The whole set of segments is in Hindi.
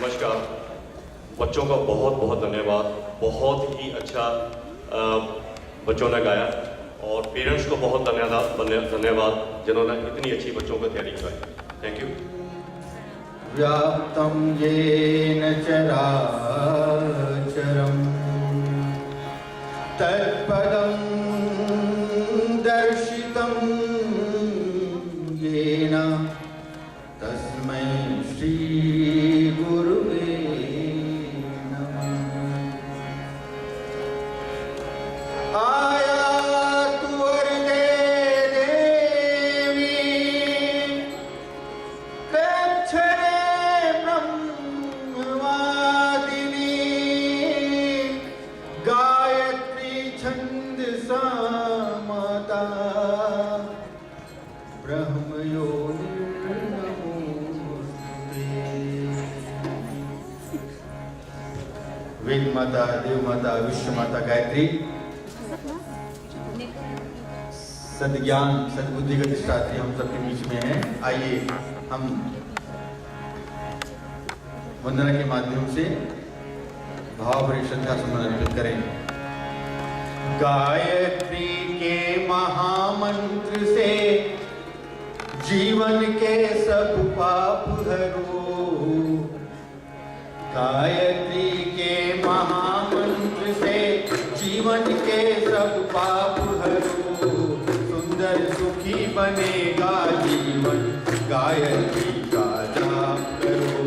नमस्कार। बच्चों का बहुत बहुत धन्यवाद। बहुत ही अच्छा बच्चों ने गाया और पेरेंट्स को बहुत धन्यवाद जिन्होंने इतनी अच्छी बच्चों को तैयारी कराई। Thank you. व्याप्तं येन चराचरं तत्पदं दर्शितं येन तस्मै श्री गुरुवे नमः। आयातु वरदे देवी गच्छरे ब्रह्मवादिनी गायत्री छन्दसा माता ब्रह्मयोनिर्नमोस्तुते। वेद माता, देव माता, विश्व माता गायत्री सद्ज्ञान सद्बुद्धि का अधिष्ठात्री हम सबके बीच में है। आइए हम वंदना के माध्यम से भावभरी श्रद्धा सुमन अर्पित करें। गायत्री के महामंत्र से जीवन के सब पाप हरो। गायत्री के महामंत्र से जीवन के सब पाप हरो। सुंदर सुखी बनेगा जीवन गायत्री का जाप करो।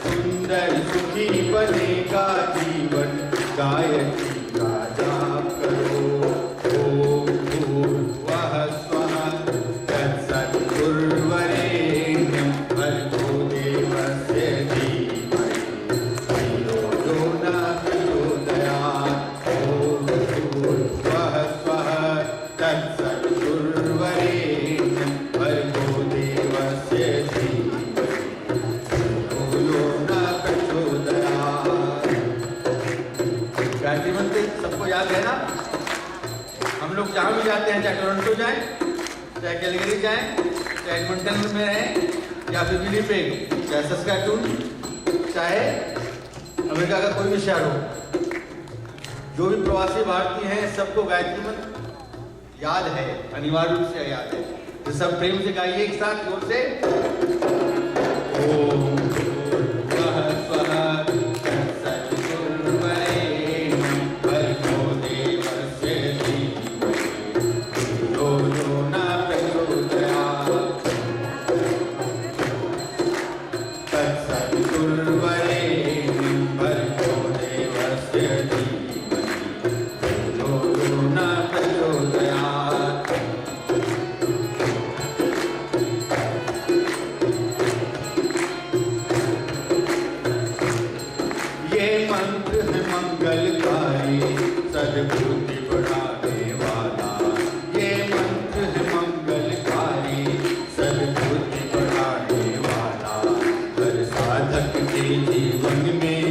सुंदर सुखी बनेगा जीवन गायत्री का जाप करो। ओम भूर्भुवः स्वः तत्सवितुर्वरेण्यं भर्गो देवस्य धीमहि धियो यो न प्रचोदयात्। ओम भूर्भुवः स्वः तत्सवितुर्वरेण्यं भर्गो देवस्य धीमहि धियो यो न प्रचोदयात्। गायत्री मंत्र सबको याद है ना? हम लोग जहाँ भी जाते हैं, चाहे टोरंटो जाएं, चाहे कैलगरी जाएं, चाहे एडमंटन में रहें या फिर विनिपेग, चाहे सस्काटून, चाहे अमेरिका का कोई भी शहर हो, जो भी प्रवासी भारतीय हैं सबको गायत्री मंत्र याद है, अनिवार्य रूप से याद है। तो सब प्रेम से गाइए एक साथ जोर से। ओम भूर्भुवः स्वः तत्सवितुर्वरेण्यं भर्गो देवस्य धीमहि धियो यो न प्रचोदयात्। तत्सवितुर्वरेण्यं भर्गो देवस्य धीमहि धियो यो न प्रचोदयात्। सद्बुद्धि बढ़ाने वाला, ये मंत्र है मंगलकारी, सद्बुद्धि बढ़ाने वाला। हर साधक के जीवन में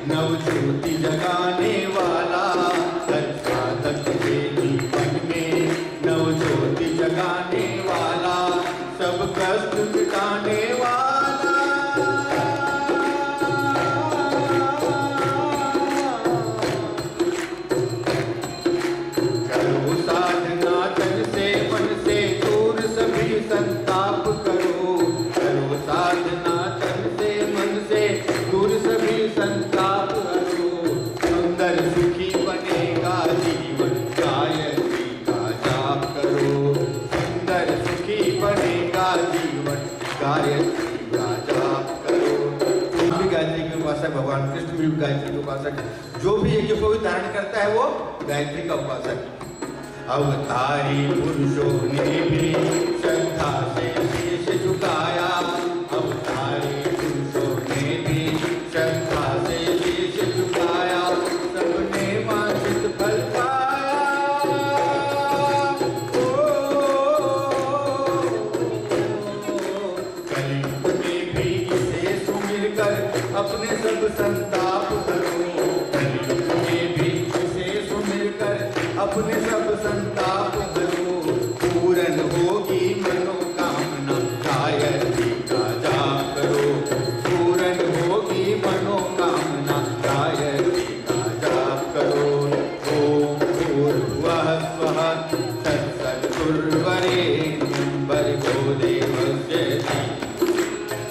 नव ज्योति जगाने वाला, हर साधक के जीवन में नव ज्योति जगाने वाला, सब कष्ट मिटाने वाला। करो साधना तन से मन से दूर सभी संताप करो, करो साधना तन से मन से दूर सभी संताप करो। सुंदर सुखी बनेगा जीवन, गायत्री का जाप करो। सुंदर सुखी बनेगा जीवन, गायत्री का जाप करो। भी गायत्री के उपासक, भगवान कृष्ण भी गायत्री के उपासक है। जो भी एक को धारण करता है वो गायत्री का उपासक है। अवतारी पुरुषों ने भी श्रद्धा से शीश झुकाया, अवतारी पुरुषों ने भी श्रद्धा से शीश झुकाया, सबने वांछित फल पाया। कलयुग में भी इसे सुमिर कर अपने सब संताप करो, कलयुग में भी इसे सुमिर कर अपने सब संताप करो। पूर्ण होगी मनोकामना, गायत्री का जाप करो। पूर्ण होगी मनोकामना, गायत्री का जाप करो। ओम भूर्भुवः स्वः तत्सवितुर्वरेण्यं भर्गो देवस्य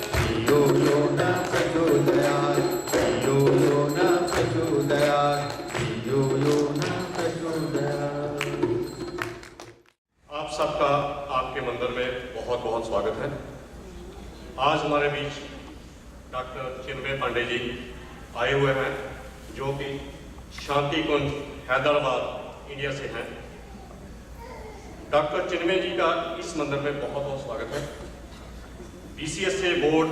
धियो यो न प्रचोदयात्, धियो यो न प्रचोदयात्, धियो यो न प्रचोदयात्। आप सबका आपके मंदिर में बहुत बहुत स्वागत है। आज हमारे बीच डॉक्टर चिन्मय पांडे जी आए हुए हैं, जो कि शांति कुंज हैदराबाद इंडिया से हैं। डॉक्टर चिन्मय जी का इस मंदिर में बहुत बहुत स्वागत है। BCSA बोर्ड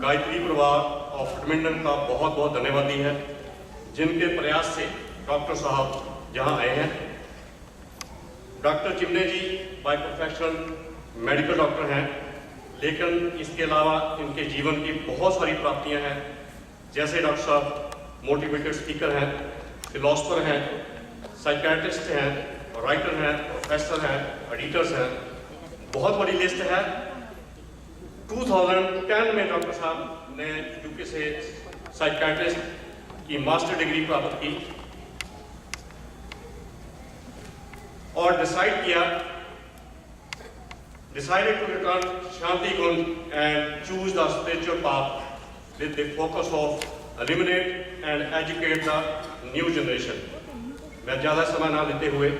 गायत्री परिवार और फटमिंडन का बहुत बहुत धन्यवादी है, जिनके प्रयास से डॉक्टर साहब यहाँ आए हैं। Doctor Chinmay ji by profession medical doctor हैं, लेकिन इसके अलावा इनके जीवन की बहुत सारी प्राप्तियां हैं। जैसे डॉक्टर साहब मोटिवेटेड स्पीकर हैं, फिलोसफर हैं, साइकियाट्रिस्ट हैं, राइटर हैं, प्रोफेसर हैं, एडिटर्स हैं। बहुत बड़ी लिस्ट है। 2010 में डॉक्टर साहब ने यूके से साइकियाट्रिस्ट की मास्टर डिग्री प्राप्त की और decided to return Shanti Kund and choose the spiritual path with the focus of eliminate and educate the new generation. मैं ज़्यादा समय ना लेते हुए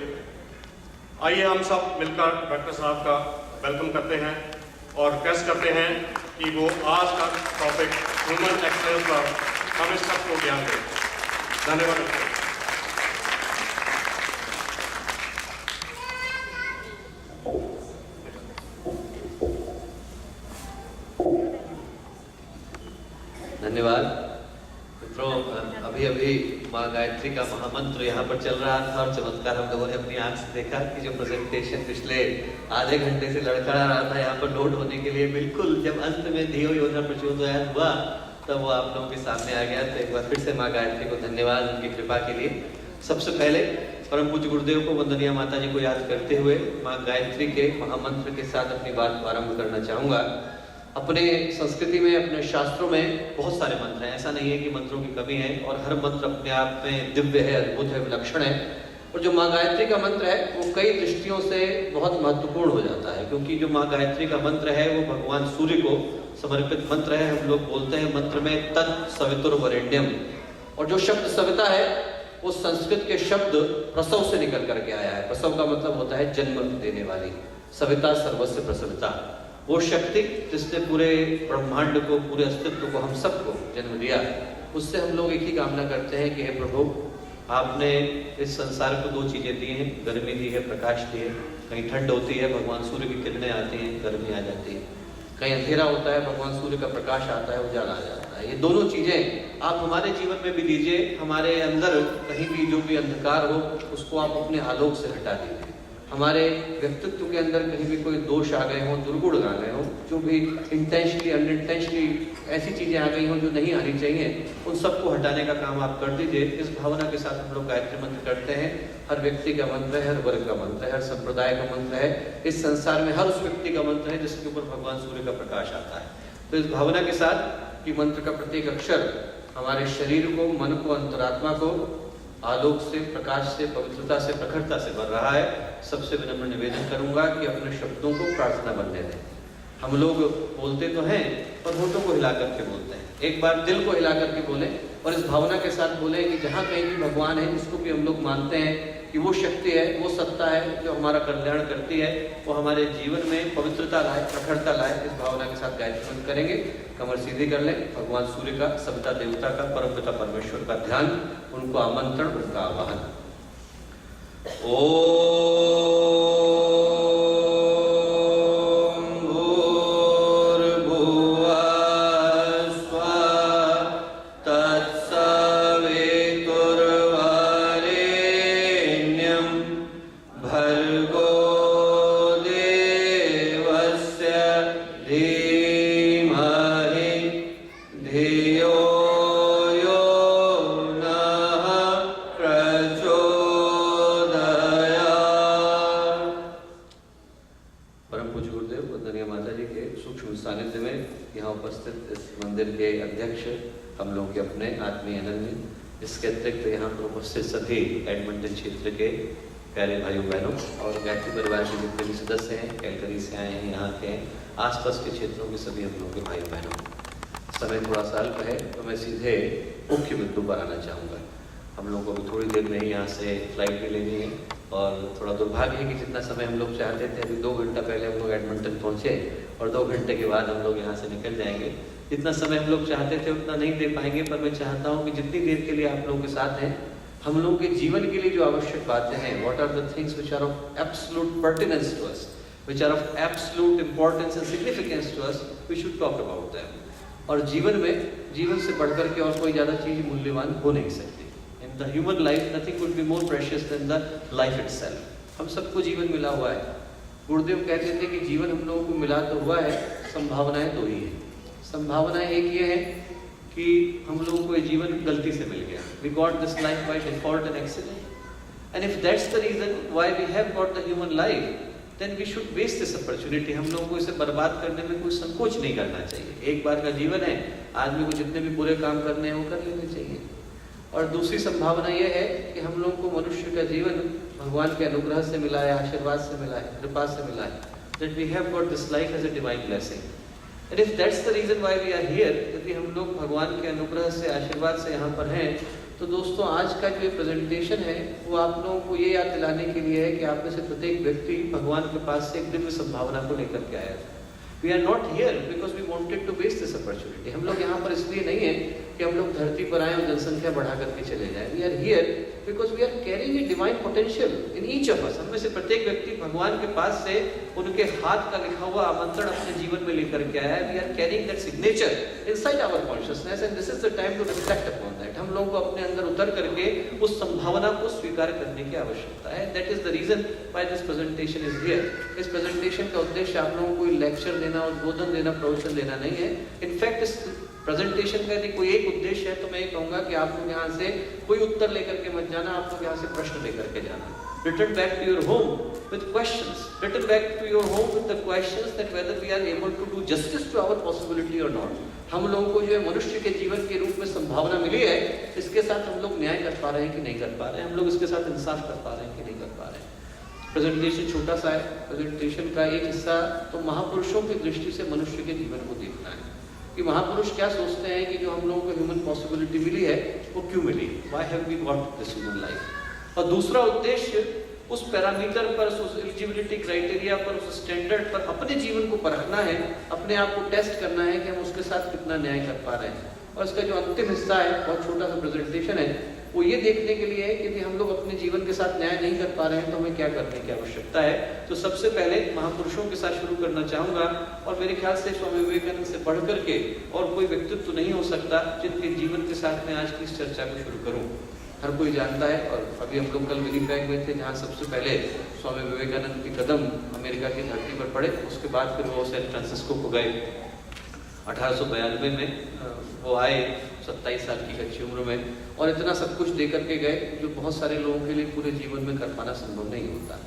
आइए हम सब मिलकर डॉक्टर साहब का वेलकम करते हैं और रिक्वेस्ट करते हैं कि वो आज का टॉपिक ह्यूमन एक्सेलेंस पर हमें सबको ज्ञान दें। धन्यवाद। धन्यवाद मित्रों। अभी अभी माँ गायत्री का महामंत्र यहाँ पर चल रहा था और चमत्कार हम लोगों ने अपनी आंख से देखा कि जो प्रेजेंटेशन पिछले आधे घंटे से लड़खड़ा रहा था यहाँ पर नोट होने के लिए, बिल्कुल जब अंत में धियो यो न प्रचोदयात् हुआ तब वो आप लोगों के सामने आ गया। तो एक बार फिर से माँ गायत्री को धन्यवाद उनकी कृपा के लिए। सबसे पहले परम पूज्य गुरुदेव को, वंदनीय माता जी को याद करते हुए माँ गायत्री के महामंत्र के साथ अपनी बात को आरंभ करना चाहूँगा। अपने संस्कृति में, अपने शास्त्रों में बहुत सारे मंत्र हैं, ऐसा नहीं है कि मंत्रों की कमी है, और हर मंत्र अपने आप में दिव्य है, अद्भुत है, विलक्षण है। और जो माँ गायत्री का मंत्र है वो कई दृष्टियों से बहुत महत्वपूर्ण हो जाता है, क्योंकि जो माँ गायत्री का मंत्र है वो भगवान सूर्य को समर्पित मंत्र है। हम लोग बोलते हैं मंत्र में तत्सवितुर्वरेण्यम, और जो शब्द सविता है वो संस्कृत के शब्द प्रसव से निकल करके आया है। प्रसव का मतलब होता है जन्म देने वाली, सविता सर्वस्य प्रसविता, वो शक्ति जिसने पूरे ब्रह्मांड को, पूरे अस्तित्व को, हम सबको जन्म दिया। उससे हम लोग एक ही कामना करते हैं कि हे प्रभु, आपने इस संसार को दो चीजें दी हैं, गर्मी दी है, प्रकाश दी है। कहीं ठंड होती है, भगवान सूर्य की किरणें आती हैं, गर्मी आ जाती है। कहीं अंधेरा होता है, भगवान सूर्य का प्रकाश आता है, उजाला आ जाता है। जाता है। ये दोनों चीजें आप हमारे जीवन में भी दीजिए। हमारे अंदर कहीं भी जो भी अंधकार हो उसको आप अपने आलोक से हटा दीजिए। हमारे व्यक्तित्व के अंदर कहीं भी कोई दोष आ गए हों, दुर्गुण आ गए हों, जो भी इंटेंशनली अनइंटेंशनली ऐसी चीजें आ गई हों जो नहीं आनी चाहिए, उन सबको हटाने का काम आप कर दीजिए। इस भावना के साथ हम लोग गायत्री मंत्र करते हैं। हर व्यक्ति का मंत्र है, हर वर्ग का मंत्र है, हर संप्रदाय का मंत्र है, इस संसार में हर उस व्यक्ति का मंत्र है जिसके ऊपर भगवान सूर्य का प्रकाश आता है। तो इस भावना के साथ कि मंत्र का प्रत्येक अक्षर हमारे शरीर को, मन को, अंतरात्मा को आलोक से, प्रकाश से, पवित्रता से, प्रखरता से भर रहा है। सबसे विनम्र निवेदन करूंगा कि अपने शब्दों को प्रार्थना बनने दें। हम लोग बोलते तो हैं पर होठों को हिला करके बोलते हैं। एक बार दिल को हिला करके बोलें और इस भावना के साथ बोलें कि जहाँ कहीं भी भगवान है, जिसको भी हम लोग मानते हैं कि वो शक्ति है, वो सत्ता है जो हमारा कल्याण करती है, वो हमारे जीवन में पवित्रता लाए, प्रखरता लाए। इस भावना के साथ गायत्री मंत्र करेंगे। कमर सीधी कर लें। भगवान सूर्य का, सविता देवता का, परमपिता परमेश्वर का ध्यान, उनको आमंत्रण, उनका आवाहन। इसके अतिरिक्त यहाँ पर उपस्थित सभी एडमंटन क्षेत्र के प्यारे भाइयों बहनों और गायत्री परिवार के जितने भी सदस्य हैं, कैलकरी से आए हैं, यहाँ के आसपास के क्षेत्रों के सभी हम लोगों के भाइयों बहनों। समय थोड़ा सा अल्प है तो मैं सीधे मुख्य बिंदु पर आना चाहूँगा। हम लोगों को भी थोड़ी देर में ही यहाँ से फ्लाइट भी लेनी है और थोड़ा दुर्भाग्य है कि जितना समय हम लोग चाहते थे, अभी 2 घंटा पहले हम लोग एडमंटन पहुँचे और 2 घंटे के बाद हम लोग यहाँ से निकल जाएंगे। जितना समय हम लोग चाहते थे उतना नहीं दे पाएंगे, पर मैं चाहता हूँ कि जितनी देर के लिए आप लोगों के साथ हैं, हम लोगों के जीवन के लिए जो आवश्यक बातें हैं, what are the things which are of absolute pertinence to us, which are of absolute importance and significance to us, we should talk about them. और जीवन से बढ़कर के और कोई ज़्यादा चीज़ मूल्यवान हो नहीं सकती। In the human life nothing would be more precious than the life itself. हम सबको जीवन मिला हुआ है। गुरुदेव कहते थे कि जीवन हम लोगों को मिला तो हुआ है, संभावनाएं 2 ही है। संभावनाएं एक ये है कि हम लोगों को ये जीवन गलती से मिल गया। We got this life by default and accident. And if that's the reason why we have got the human life, then we should waste this opportunity. हम लोगों को इसे बर्बाद करने में कोई संकोच नहीं करना चाहिए। एक बार का जीवन है, आदमी को जितने भी बुरे काम करने हैं वो कर लेने चाहिए। और दूसरी संभावना ये है कि हम लोगों को मनुष्य का जीवन भगवान के अनुग्रह से मिला है, आशीर्वाद से मिला है, कृपा से मिला है। That we have got this life as a divine blessing. And if that's the reason why we are here, यदि हम लोग भगवान के अनुग्रह से, आशीर्वाद से यहाँ पर हैं, तो दोस्तों आज का जो प्रेजेंटेशन है वो आप लोगों को ये याद दिलाने के लिए है कि आप में से प्रत्येक व्यक्ति भगवान के पास से एक दिव्य संभावना को लेकर के आया है। We are not here because we wanted to waste this opportunity. हम लोग यहाँ पर इसलिए नहीं है कि हम लोग धरती पर आए और जनसंख्या बढ़ा करके चले जाएं। We are here because we are carrying a divine potential in each of us. हम में से प्रत्येक व्यक्ति भगवान के पास से उनके हाथ का लिखा हुआ आमंत्रण अपने जीवन में लेकर के आया है। We are carrying that signature inside our consciousness and this is the time to reflect upon that. हम लोगों को अपने अंदर उतर करके उस संभावना को स्वीकार करने की आवश्यकता है। That is the reason why this presentation is here. इस presentation का उद्देश्य आप लोगों को लेक्चर देना, उद्बोधन देना, प्रवचन देना नहीं है। इनफैक्ट इस प्रेजेंटेशन का यदि कोई एक उद्देश्य है तो मैं ये कहूँगा कि आप लोग यहाँ से कोई उत्तर लेकर के मत जाना, आप लोग यहाँ से प्रश्न लेकर के जाना। Return back to your home with questions. Return back to your home with the questions that whether we are able to do justice to our possibility or not. हम लोगों को जो है मनुष्य के जीवन के रूप में संभावना मिली है, इसके साथ हम लोग न्याय कर पा रहे हैं कि नहीं कर पा रहे हैं, हम लोग इसके साथ इंसाफ कर पा रहे हैं कि नहीं कर पा रहे हैं। प्रेजेंटेशन छोटा सा है। प्रेजेंटेशन का एक हिस्सा तो महापुरुषों की दृष्टि से मनुष्य के जीवन को देखना है कि महापुरुष क्या सोचते हैं कि जो हम लोगों को ह्यूमन पॉसिबिलिटी मिली है वो क्यों मिली, why have we got this human life. और दूसरा उद्देश्य उस पैरामीटर पर, उस एलिजिबिलिटी क्राइटेरिया पर, उस स्टैंडर्ड पर अपने जीवन को परखना है, अपने आप को टेस्ट करना है कि हम उसके साथ कितना न्याय कर पा रहे हैं। और इसका जो अंतिम हिस्सा है, बहुत छोटा सा प्रेजेंटेशन है, वो ये देखने के लिए है कि यदि हम लोग अपने जीवन के साथ न्याय नहीं कर पा रहे हैं तो हमें क्या करने की आवश्यकता है। तो सबसे पहले महापुरुषों के साथ शुरू करना चाहूँगा, और मेरे ख्याल से स्वामी विवेकानंद से बढ़ करके और कोई व्यक्तित्व नहीं हो सकता जिनके जीवन के साथ मैं आज की इस चर्चा को शुरू करूँ। हर कोई जानता है, और अभी हम लोग कल विनिपेग में थे जहाँ सबसे पहले स्वामी विवेकानंद के कदम अमेरिका की धरती पर पड़े, उसके बाद फिर वो सैन फ्रांसिस्को को गए 1892 में वो आए 27 साल की कच्ची उम्र में, और इतना सब कुछ दे करके गए जो बहुत सारे लोगों के लिए पूरे जीवन में कर पाना संभव नहीं होता।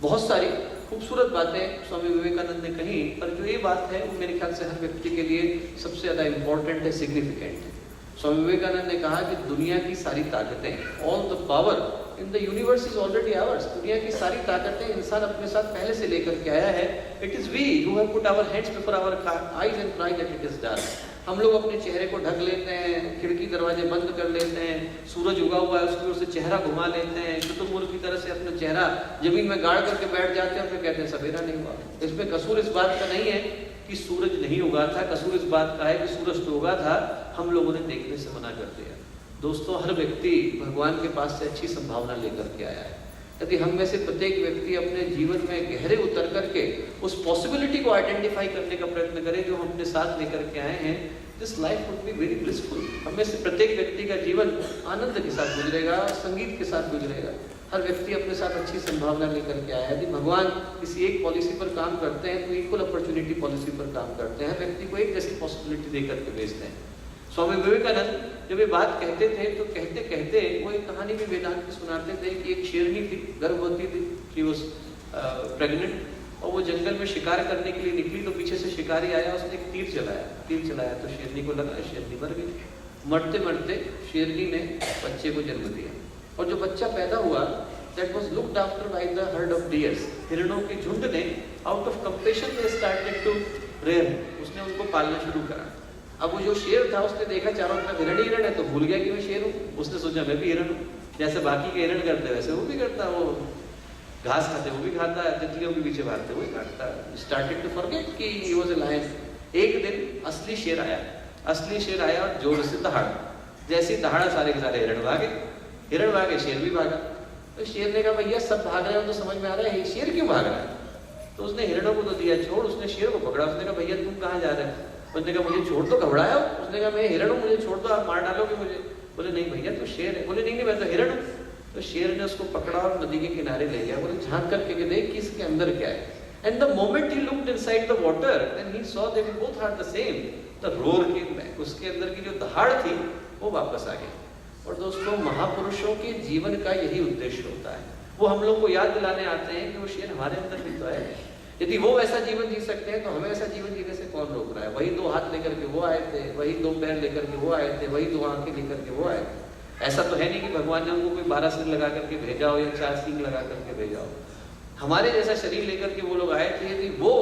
बहुत सारी खूबसूरत बातें स्वामी विवेकानंद ने कही, पर जो ये बात है वो मेरे ख्याल से हर व्यक्ति के लिए सबसे ज़्यादा इम्पोर्टेंट है, सिग्निफिकेंट है। स्वामी विवेकानंद ने कहा कि दुनिया की सारी ताकतें, all the power in the universe is already hours, दुनिया की सारी ताकतें इंसान अपने साथ पहले से लेकर के आया है। It is we who have put our heads before our eyes and cry that it is dark. हम लोग अपने चेहरे को ढक लेते हैं, खिड़की दरवाजे बंद कर लेते हैं, सूरज उगा हुआ है उसकी ओर से चेहरा घुमा लेते हैं, शुतुरमुर्ग की तरह से अपना चेहरा जमीन में गाड़ करके बैठ जाते हैं और फिर कहते हैं सवेरा नहीं हुआ। इसमें कसूर इस बात का नहीं है कि सूरज नहीं उगा था, कसूर इस बात का है कि सूरज तो उगा था, हम लोगों ने देखने से मना कर दिया। दोस्तों, हर व्यक्ति भगवान के पास से अच्छी संभावना लेकर के आया है। यदि हम में से प्रत्येक व्यक्ति अपने जीवन में गहरे उतर करके उस पॉसिबिलिटी को आइडेंटिफाई करने का प्रयत्न करें जो हम अपने साथ लेकर के आए हैं, this life would be very blissful. हम में से प्रत्येक व्यक्ति का जीवन आनंद के साथ गुजरेगा, संगीत के साथ गुजरेगा। हर व्यक्ति अपने साथ अच्छी संभावना लेकर के आया है। यदि भगवान किसी एक पॉलिसी पर काम करते हैं तो इक्वल अपॉर्चुनिटी पॉलिसी पर काम करते हैं, हर व्यक्ति को एक जैसी पॉसिबिलिटी दे करके भेजते हैं। स्वामी विवेकानंद जब ये बात कहते थे तो कहते कहते वो एक कहानी भी वेदांत की सुनाते थे कि एक शेरनी थी, गर्भवती थी, शी वाज प्रेग्नेंट, और वो जंगल में शिकार करने के लिए निकली तो पीछे से शिकारी आया, उसने एक तीर चलाया तो शेरनी को लगा, शेरनी मर गई। मरते मरते शेरनी ने बच्चे को जन्म दिया, और जो बच्चा पैदा हुआ that was looked after by the herd of deers, हिरणों के झुंड ने out of compassion they started to rear him, उसने उनको पालना शुरू करा। अब वो जो शेर था उसने देखा चारों तरफ हिरण ही हिरण है तो भूल गया कि मैं शेर हूँ, उसने सोचा मैं भी हिरण हूँ, जैसे बाकी के हिरण करते वैसे वो भी करता, वो घास खाते वो भी खाता है, तितलियों के पीछे भागते वो भी भागता। स्टार्टेड टू फॉरगेट कि ही वाज अ लायन। एक दिन असली शेर आया और जोर से दहाड़ा, जैसे ही दहाड़ा सारे के सारे हिरण भागे, शेर भी भागा। तो शेर ने कहा भैया सब भाग रहे हो तो समझ में आ रहा है शेर क्यों भाग रहा है। तो उसने हिरणों को तो दिया छोड़, उसने शेर को पकड़ा, उसने कहा भैया तुम कहाँ जा रहे हो। उसने कहा मुझे छोड़ दो, घबराया हो। उसने कहा मैं हिरण हूँ, मुझे छोड़ दो, आप मार डालोगे मुझे। बोले नहीं भैया तू शेर है। बोले नहीं मैं तो हिरण हूँ। तो शेर ने उसको पकड़ा और नदी के किनारे ले गया। बोले झांक करके देख कि इसके अंदर क्या है। And the moment he looked inside the water then he saw they both are the same. The roar came back, उसके अंदर की जो दहाड़ थी वो वापस आ गई। और दोस्तों, महापुरुषों के जीवन का यही उद्देश्य होता है। वो हम लोग को याद दिलाने आते हैं कि वो शेर हमारे अंदर भी तो है। यदि वो वैसा जीवन जी सकते हैं तो हमें ऐसा जीवन जीने से कौन रोक रहा है। वही 2 हाथ लेकर के वो आए थे, वही 2 पैर लेकर के वो आए थे, वही 2 आंखें लेकर के वो आए थे। ऐसा तो है नहीं कि भगवान ने उनको कोई 12 सिर लगा करके भेजा हो या 4 सींग लगा करके भेजा हो। हमारे जैसा शरीर लेकर के वो लोग आए थे। यदि वो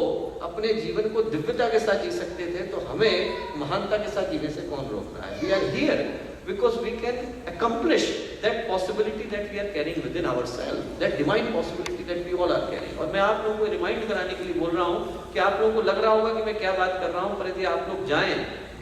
अपने जीवन को दिव्यता के साथ जी सकते थे तो हमें महानता के साथ जीने से कौन रोक रहा है। We are here because we can accomplish that possibility that we are carrying within ourselves, that divine possibility that we all are carrying। और मैं आप लोगों को रिमाइंड कराने के लिए बोल रहा हूँ कि आप लोगों को लग रहा होगा कि मैं क्या बात कर रहा हूँ, पर यदि आप लोग जाएं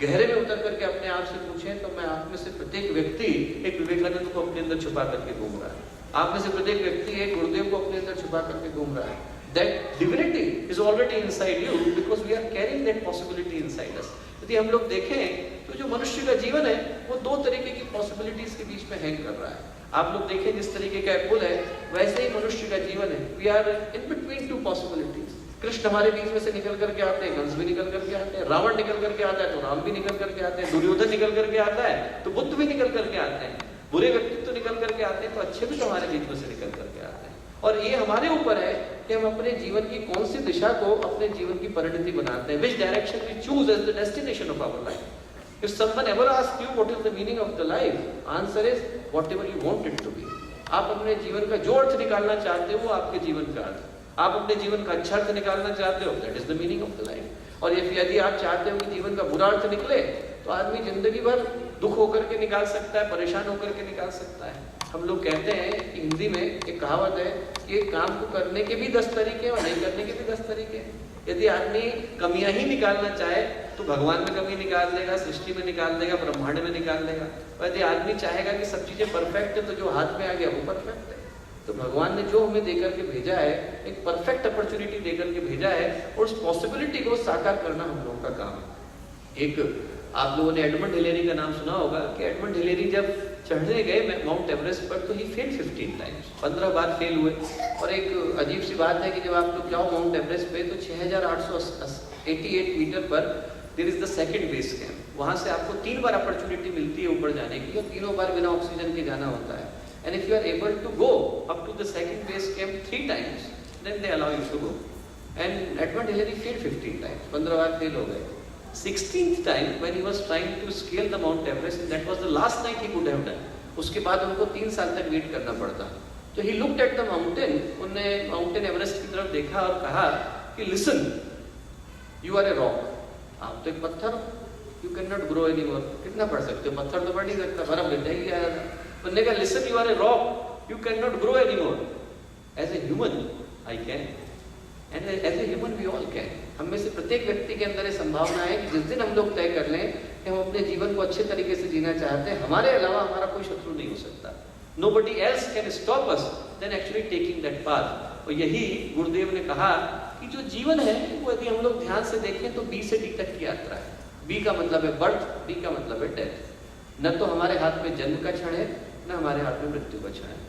गहरे में उतर करके अपने आप से पूछें तो मैं आप में से प्रत्येक व्यक्ति एक विवेकानंद को अपने अंदर छुपा करके घूम रहा है। आप में से प्रत्येक व्यक्ति एक गुरुदेव को अपने अंदर छुपा करके घूम रहा है। That divinity is already inside you because we are carrying that possibility inside us। यदि हम लोग देखें तो जो मनुष्य का जीवन है वो 2 तरीके की पॉसिबिलिटीज के बीच में हैंग कर रहा है। आप लोग देखें जिस तरीके का पुल है वैसे ही मनुष्य का जीवन है। We are in between 2 possibilities. Krishna हमारे बीच में से निकल करके आते हैं, कंस भी निकल करके आते हैं, रावण निकल करके आता है तो राम भी निकल करके आते हैं, दुर्योधन निकल करके आता है तो बुद्ध भी निकल करके आते हैं, बुरे व्यक्तित्व निकल करके आते हैं तो अच्छे भी तो हमारे बीच में से निकल करके आते हैं। और ये हमारे ऊपर है कि हम अपने जीवन की कौन सी दिशा को अपने जीवन की परिणति बनाते हैं। Which direction we choose as the destination of our life। If someone ever asks you what is the meaning of the life, answer is whatever you want it to be। आप अपने जीवन का जो अर्थ निकालना चाहते हो वो आपके जीवन का अर्थ। आप अपने जीवन का अच्छा अर्थ निकालना चाहते हो, that is the meaning of the life। और यदि आप चाहते हो कि जीवन का बुरा अर्थ निकले तो आदमी जिंदगी भर दुख होकर के निकाल सकता है, परेशान होकर के निकाल सकता है। हम लोग कहते हैं कि हिंदी में एक कहावत है कि एक काम को करने के भी 10 तरीके और नहीं करने के भी 10 तरीके हैं। यदि आदमी कमियां ही निकालना चाहे तो भगवान में कमी निकाल देगा, सृष्टि में निकाल देगा, ब्रह्मांड में निकाल देगा। और यदि आदमी चाहेगा कि सब चीजें परफेक्ट है तो जो हाथ में आ गया वो परफेक्ट है। तो भगवान ने जो हमें देकर के भेजा है, एक परफेक्ट अपॉर्चुनिटी देकर के भेजा है, और उस पॉसिबिलिटी को साकार करना हम लोगों का काम है। एक आप लोगों ने एडमंड हिलेरी का नाम सुना होगा कि एडमंड हिलेरी जब चढ़ने गए माउंट एवरेस्ट पर तो ही फेल 15 टाइम्स, 15 बार फेल हुए। और एक अजीब सी बात है कि जब आप लोग जाओ माउंट एवरेस्ट पे तो 6888 मीटर पर there is the second base camp. वहां से आपको 3 बार अपॉर्चुनिटी मिलती है ऊपर जाने की, और तीनों बार बिना ऑक्सीजन के जाना होता है। And if you are able to go up to the second base camp 3 times then they allow you to go. And Edmund Hillary fail 15 times, 15 बार फेल हो गए। 16th time when he was trying to scale the Mount Everest, and that was the last night he could have done. उसके बाद उनको 3 साल तक वेट करना पड़ता। तो he looked at the mountain, उन्होंने माउंटेन एवरेस्ट की तरफ देखा और कहा कि listen, you are a rock, आप तो एक पत्थर हो, you cannot grow anymore। कितना पढ़ सकते हो, पत्थर तो पढ़ नहीं सकता, बर्फ गिर जाएगी। उन्होंने कहा listen, you are a rock, you cannot grow anymore। As a human, I can, and as a human we all can। हम में से प्रत्येक व्यक्ति के अंदर ये संभावना है कि जिस दिन हम लोग तय कर लें कि हम अपने जीवन को अच्छे तरीके से जीना चाहते हैं, हमारे अलावा हमारा कोई शत्रु नहीं हो सकता। Nobody else can stop us then actually taking that path। और यही गुरुदेव ने कहा कि जो जीवन है वो यदि हम लोग ध्यान से देखें तो बी से डी तक की यात्रा है। बी का मतलब है बर्थ, बी का मतलब है डेथ। न तो हमारे हाथ में जन्म का क्षण है, न हमारे हाथ में मृत्यु का क्षण है।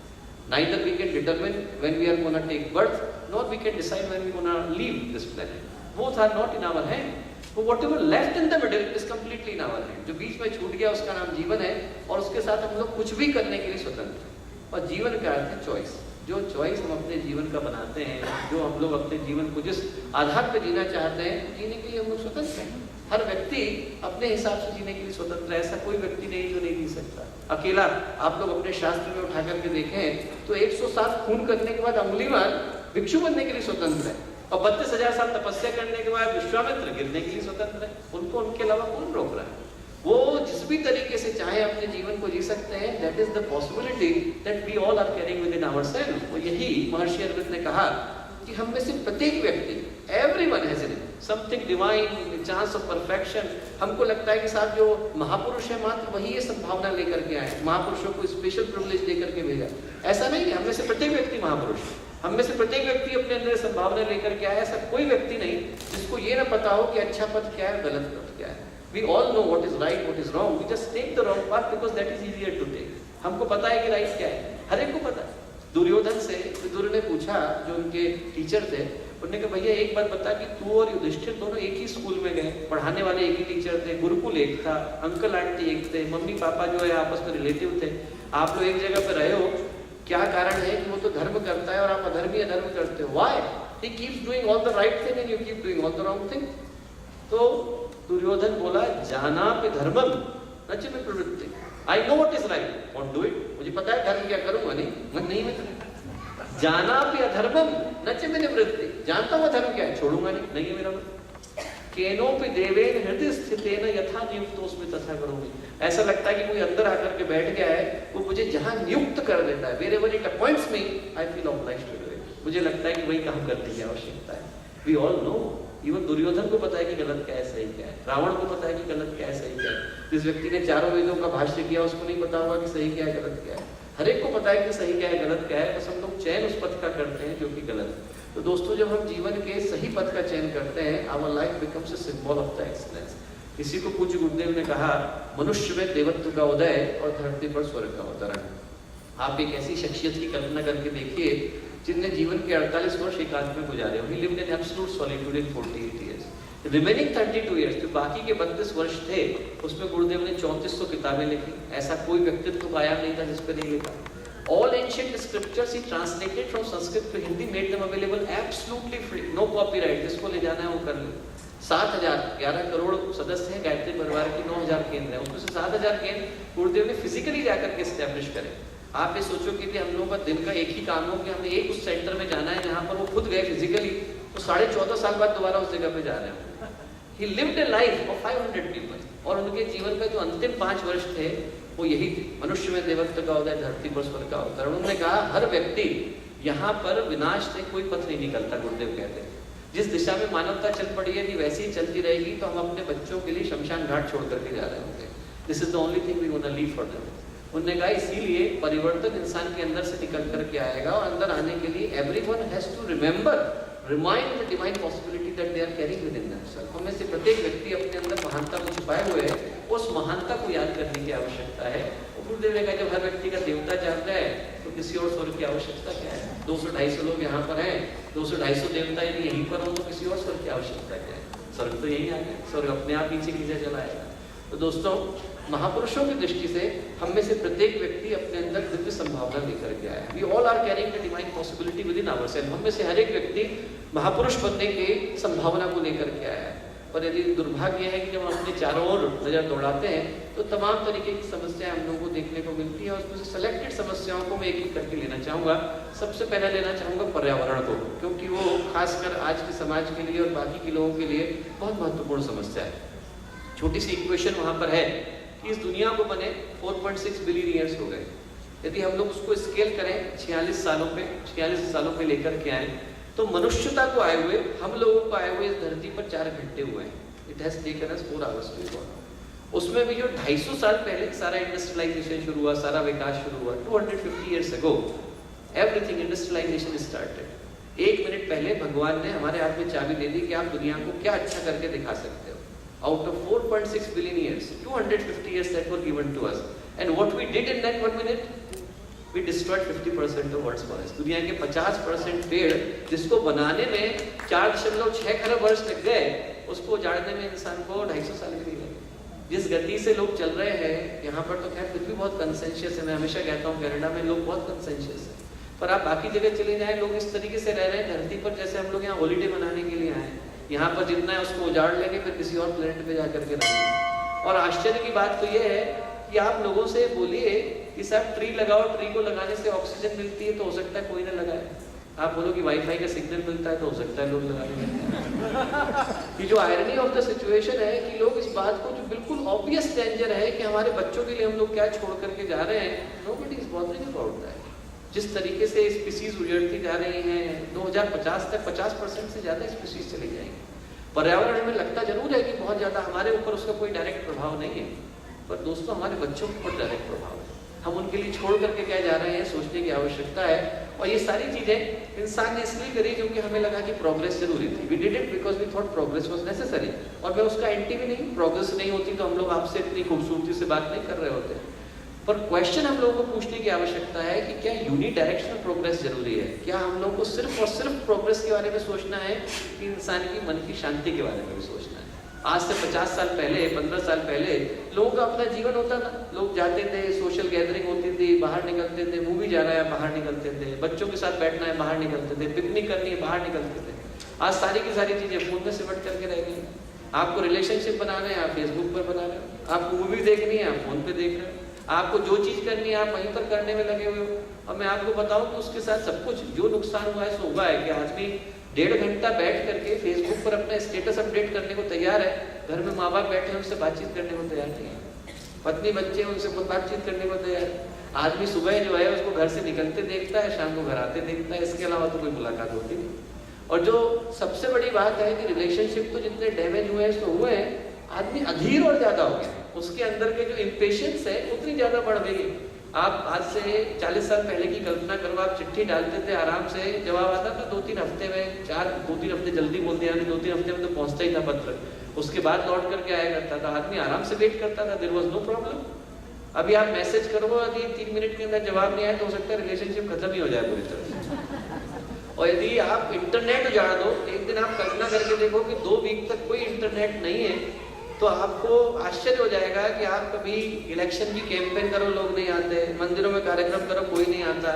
Neither we can determine when we are gonna take birth, nor we can decide when we gonna leave this planet। Both are not in our hand। So whatever left in the middle is completely in our hand। जो बीच में छूट गया उसका नाम जीवन है, और उसके साथ हम लोग कुछ भी करने के लिए स्वतंत्र हैं। और जीवन का अर्थ है चॉइस। जो चॉइस हम अपने जीवन का बनाते हैं, जो हम लोग अपने जीवन को जिस आधार पर जीना चाहते हैं, जीने के लिए हम लोग स्वतंत्र हैं। हर व्यक्ति अपने हिसाब से जीने के लिए स्वतंत्र है। ऐसा कोई व्यक्ति नहीं जो नहीं जी सकता अकेला। आप लोग अपने शास्त्र में उठा करके देखें तो 107 खून करने के बाद अंगुलीमाल भिक्षु बनने के लिए स्वतंत्र है, और 32,000 साल तपस्या करने के बाद विश्वामित्र गिरने के लिए स्वतंत्र है। उनको उनके अलावा कौन रोक रहा है? वो जिस भी तरीके से चाहे अपने जीवन को जी सकते हैं। That is the possibility that we all are carrying with in ourself. और यही महर्षि अरविंद ने कहा कि हम में से प्रत्येक व्यक्ति, everyone has in something divine, chance of perfection. हमको लगता है कि साहब जो महापुरुष है मात्र वही ये संभावना लेकर के आए, महापुरुषों को स्पेशल प्रिविलेज देकर के भेजा। ऐसा नहीं है, हम में से प्रत्येक व्यक्ति महापुरुष है। हम में से प्रत्येक व्यक्ति अपने अंदर संभावना लेकर के आया। ऐसा कोई व्यक्ति नहीं जिसको ये ना पता हो कि अच्छा पथ क्या है, गलत पथ क्या है। We all know what is right, what is wrong. We just take the wrong path because that is easier to take। हमको पता है कि राइट क्या है, हर एक को पता है। दुर्योधन से विदुर ने पूछा, जो उनके टीचर थे, उन्होंने कहा भैया एक बात बता कि तू और युधिष्ठिर दोनों एक ही स्कूल में गए, पढ़ाने वाले एक ही टीचर थे, गुरुकुल एक था, अंकल आंटी एक थे, मम्मी पापा जो है आपस में रिलेटिव थे, आप लोग एक जगह पे रहे हो, क्या कारण है कि वो तो धर्म करता है और आप अधर्मी अधर्म करते हो? Why? He keeps doing all the right thing and you keep doing all the wrong thing। तो दुर्योधन बोला जानापि धर्मम न च मे प्रवृत्ति। I know what is right, won't do it. मुझे पता है धर्म क्या करूंगा, नहीं मन नहीं में। जानापि अधर्मम न च मे निवृत्ति। जानता हूं धर्म क्या है, छोड़ूंगा नहीं है मेरा मन। केनोपि देवेन हृदय स्थितेन यथा नियुक्तोस्मि तथा करोमि। ऐसा लगता है कि कोई अंदर आकर के बैठ गया है, वो मुझे जहां नियुक्त कर देता है, wherever it appoints me, I feel obliged to do it। मुझे लगता है कि वही काम करने की आवश्यकता है। We all know, even Duryodhan को पता है कि गलत क्या है सही क्या है, रावण को पता है कि गलत क्या है सही क्या है। जिस व्यक्ति ने चारों वेदों का भाष्य किया उसको नहीं पता होगा कि सही क्या है गलत क्या है। हर एक को पता है कि सही क्या है गलत क्या है, बस हम लोग चयन उस पथ का करते हैं जो कि गलत है। तो दोस्तों जब हम जीवन के सही पथ का चयन करते हैं, our life becomes a symbol of the excellence. किसी को पूज्य गुरुदेव ने कहा मनुष्य में देवत्व का उदय और धरती पर स्वर्ग का अवतरण। आप एक ऐसी शख्सियत की कल्पना करके देखिए जिनने जीवन के 48 वर्ष एकांत में गुजारे। He lived in absolute solitude in 48 years। Remaining 32 years, जो बाकी के 32 वर्ष थे, उसमें गुरुदेव ने 3400 किताबें लिखी। ऐसा कोई व्यक्तित्व कायम नहीं था जिस पे नहीं लिखा। All ancient scriptures he translated from Sanskrit to Hindi, made them available absolutely free, no copyright। जिसको ले जाना है वो कर ले। 7,011 करोड़ सदस्य हैं गायत्री परिवार की, 9,000 केंद्र है, उसमें से 7,000 केंद्र गुरुदेव ने फिजिकली जाकर के एस्टेब्लिश करे। आप ये सोचो कि हम लोगों का दिन का एक ही काम हो कि हमने एक उस सेंटर में जाना है जहाँ पर वो खुद गए फिजिकली, तो 14.5 साल बाद दोबारा उस जगह पे जा रहे हैं। He lived a life of 500 people। और उनके जीवन का जो अंतिम 5 वर्ष थे वो यही थी, मनुष्य में देवत्व का उदय, धरती पर स्वर्ग का अवतरण। उन्होंने कहा हर व्यक्ति यहाँ पर विनाश से कोई पथ नहीं निकलता। गुरुदेव कहते हैं जिस दिशा में मानवता चल पड़ी है, यदि वैसी ही चलती रहेगी तो हम अपने बच्चों के लिए शमशान घाट छोड़ करके जा रहे होंगे। This is the only thing we want to leave for them. उन्होंने कहा इसीलिए परिवर्तन इंसान के अंदर से निकल करके आएगा, और अंदर आने के लिए everyone has to remember, remind the divine possibility that they are carrying with in themself. हमें से प्रत्येक व्यक्ति अपने अंदर महानता को छुपाए हुए है, उस महानता को याद करने की आवश्यकता है। गुरुदेव ने कहा जब हर व्यक्ति का देवता जानता है तो किसी और स्वर्ग की आवश्यकता क्या है? 200-250 लोग यहाँ पर हैं, 200-250 देवता यदि यहीं पर हो तो किसी और स्वर्ग की आवश्यकता क्या है? स्वर्ग तो यही आ गया, स्वर्ग अपने आप पीछे खींचा चला आएगा। तो दोस्तों, महापुरुषों की दृष्टि से हम में से प्रत्येक व्यक्ति अपने अंदर दिव्य संभावना लेकर के आया है। We all are carrying the divine possibility with in ourself. हम में से हर एक व्यक्ति महापुरुष बनने की संभावना को लेकर के आया है। पर यदि दुर्भाग्य है कि जब हम अपने चारों ओर नजर दौड़ाते हैं तो तमाम तरीके की समस्याएं हम लोगों को देखने को मिलती है, और उसमें से सेलेक्टेड समस्याओं को मैं एक एक करके लेना चाहूँगा। सबसे पहले लेना चाहूँगा पर्यावरण को, क्योंकि वो खासकर आज के समाज के लिए और बाकी के लोगों के लिए बहुत महत्वपूर्ण समस्या है। छोटी सी इक्वेशन वहाँ पर है कि इस दुनिया को बने 4.6 बिलियन ईयर्स हो गए। यदि हम लोग उसको स्केल करें 46 सालों पे लेकर के आए तो मनुष्यता को आए हुए, हम लोगों को आए हुए इस धरती पर 4 घंटे हुए हैं। It has taken us 4 hours to evolve. उसमें भी जो 250 साल पहले सारा इंडस्ट्रियलाइजेशन शुरू हुआ, सारा विकास शुरू हुआ, 250 years ago everything industrialization started. 1 minute पहले भगवान ने हमारे हाथ में चाबी दे दी कि आप दुनिया को क्या अच्छा करके दिखा सकते हो। Out of 4.6 billion years, 250 years that were given to us, and what we did in that 1 minute, we destroyed 50% of Earth's forest. दुनिया के 50% पेड़ जिसको बनाने में 4.6 खरब वर्ष लग गए, उसको उजाड़ने में इंसान को 250 साल भी नहीं लगे। जिस गति से लोग चल रहे हैं यहाँ पर, तो खैर फिर भी बहुत कंसेंशियस है। मैं हमेशा कहता हूँ कनाडा में लोग बहुत कंसेंशियस है, पर आप बाकी जगह चले जाएं, लोग इस तरीके से रह रहे हैं धरती पर जैसे हम लोग यहाँ हॉलीडे मनाने के लिए आए। यहाँ पर जितना है उसको उजाड़ लेंगे, फिर किसी और प्लेनेट पे जाकर के रहेंगे। और आश्चर्य की बात तो ये है कि आप लोगों से बोलिए कि साहब ट्री लगाओ, ट्री को लगाने से ऑक्सीजन मिलती है, तो हो सकता है कोई ना लगाए। आप बोलो कि वाईफाई का सिग्नल मिलता है, तो हो सकता है लोग लगाने। ये जो आयरनी ऑफ द सिचुएशन है कि लोग इस बात को, जो बिल्कुल ऑब्वियस डेंजर है कि हमारे बच्चों के लिए हम लोग क्या छोड़ करके जा रहे हैं, nobody is bothering about that. जिस तरीके से स्पीसीज उजड़ती जा रही हैं, 2050 तक 50% से ज़्यादा स्पीसीज चली जाएंगी। पर्यावरण में लगता जरूर है कि बहुत ज़्यादा हमारे ऊपर उसका कोई डायरेक्ट प्रभाव नहीं है, पर दोस्तों हमारे बच्चों के ऊपर डायरेक्ट प्रभाव है। हम उनके लिए छोड़ करके क्या जा रहे हैं, सोचने की आवश्यकता है। और ये सारी चीज़ें इंसान ने इसलिए करी क्योंकि हमें लगा कि प्रोग्रेस जरूरी थी। We did it because we thought progress was necessary. और मैं उसका एंटी भी नहीं, प्रोग्रेस नहीं होती तो हम लोग आपसे इतनी खूबसूरती से बात नहीं कर रहे होते। पर क्वेश्चन हम लोगों को पूछने की आवश्यकता है कि क्या यूनिडायरेक्शनल प्रोग्रेस जरूरी है? क्या हम लोग को सिर्फ और सिर्फ प्रोग्रेस के बारे में सोचना है कि इंसान की मन की शांति के बारे में भी सोचना है? आज से 50 साल पहले, 15 साल पहले लोगों का अपना जीवन होता था। लोग जाते थे, सोशल गैदरिंग होती थी, बाहर निकलते थे, मूवी जाना है बाहर निकलते थे, बच्चों के साथ बैठना है बाहर निकलते थे, पिकनिक करनी है बाहर निकलते थे। आज सारी की सारी चीजें फोन में सिमट करके रह गई। आपको रिलेशनशिप बनाना है, आप फेसबुक पर बना रहे हो। आपको मूवी देखनी है, आप फोन पे देख रहे हो। आपको जो चीज करनी है आप वहीं पर करने में लगे हुए हो। और मैं आपको बताऊं कि उसके साथ सब कुछ जो नुकसान हुआ है सो हुआ है कि आदमी 1.5 घंटा बैठ करके फेसबुक पर अपना स्टेटस अपडेट करने को तैयार है, घर में माँ बाप बैठे हैं उनसे बातचीत करने को तैयार नहीं है, पत्नी बच्चे हैं उनसे बातचीत करने को तैयार है। आदमी सुबह जो है उसको घर से निकलते देखता है, शाम को घर आते देखता है, इसके अलावा तो कोई मुलाकात होती नहीं। और जो सबसे बड़ी बात है कि रिलेशनशिप तो जितने डैमेज हुए हैं सो हुए हैं, आदमी अधीर और ज्यादा हो गया। उसके अंदर के जो इम्पेशंस है उतनी ज्यादा बढ़ गई है। आप आज से 40 साल पहले की कल्पना करो, आप चिट्ठी डालते थे, आराम से जवाब आता था 2-3 हफ्ते में, 2-3 हफ्ते जल्दी बोल दिया, 2-3 हफ्ते में तो पहुंचता ही था पत्र। उसके बाद लौट करके आया करता था, आदमी आराम से वेट करता था, देयर वाज नो प्रॉब्लम। अभी आप मैसेज करो, यदि 3 मिनट के अंदर जवाब नहीं आया तो हो सकता है रिलेशनशिप खत्म ही हो जाए पूरी तरह से। और यदि आप इंटरनेट उजाड़ दो, एक दिन आप कल्पना करके देखो कि 2 वीक तक कोई इंटरनेट नहीं है, तो आपको आश्चर्य हो जाएगा कि आप कभी इलेक्शन की कैंपेन करो, लोग नहीं आते, मंदिरों में कार्यक्रम करो, कोई नहीं आता,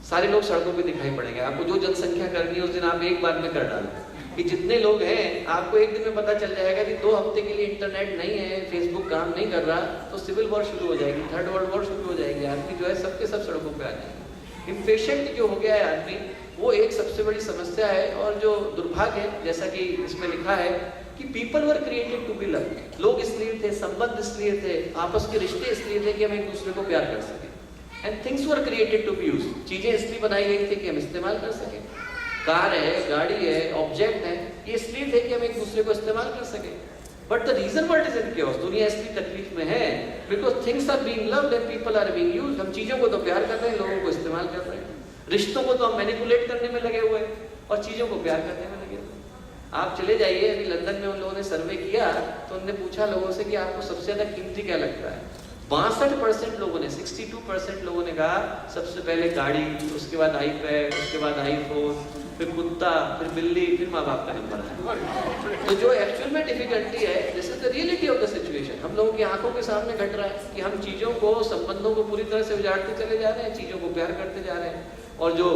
सारे लोग सड़कों पे दिखाई पड़ेंगे। आपको जो जनसंख्या करनी है उस दिन आप एक बार में कर डालो कि जितने लोग हैं, आपको एक दिन में पता चल जाएगा कि 2 हफ्ते के लिए इंटरनेट नहीं है, फेसबुक काम नहीं कर रहा, तो सिविल वॉर शुरू हो जाएगी, 3rd वर्ल्ड वॉर शुरू हो जाएगी। आदमी जो है सबके सब सड़कों पे आ जाएंगे। इम्पेशेंट जो हो गया है आदमी, वो एक सबसे बड़ी समस्या है। और जो दुर्भाग्य है, जैसा कि इसमें लिखा है कि people were created to be loved. लोग इसलिए थे, संबंध इसलिए थे, आपस के रिश्ते इसलिए थे कि हम एक दूसरे को प्यार कर सकें। And things were created to be use, चीजें इसलिए बनाई गई थी कि हम इस्तेमाल कर सकें। कार है, गाड़ी है, ऑब्जेक्ट है, ये इसलिए थे कि हम एक दूसरे को इस्तेमाल कर सकें। But the reason world is in chaos, दुनिया इसलिए तकलीफ में है because things are being loved and people are being used. हम चीजों को तो प्यार कर रहे हैं, लोगों को इस्तेमाल कर रहे हैं। रिश्तों को तो हम मैनिपुलेट करने में लगे हुए हैं और चीजों को प्यार करने में लगे हुए हैं। आप चले जाइए, अभी लंदन में उन लोगों ने सर्वे किया तो उन्होंने पूछा लोगों से कि आपको सबसे ज्यादा कीमती क्या लगता है। 62% लोगों ने, 62% लोगों ने कहा सबसे पहले गाड़ी, उसके बाद आईपैड, उसके बाद आईफोन, फिर कुत्ता, फिर बिल्ली, फिर माँ बाप का नंबर है। तो जो एक्चुअल में डिफिकल्टी है, this is the reality of the situation. हम लोगों की आंखों के सामने घट रहा है कि हम चीजों को, संबंधों को पूरी तरह से उजाड़ते चले जा रहे हैं, चीजों को प्यार करते जा रहे हैं। और जो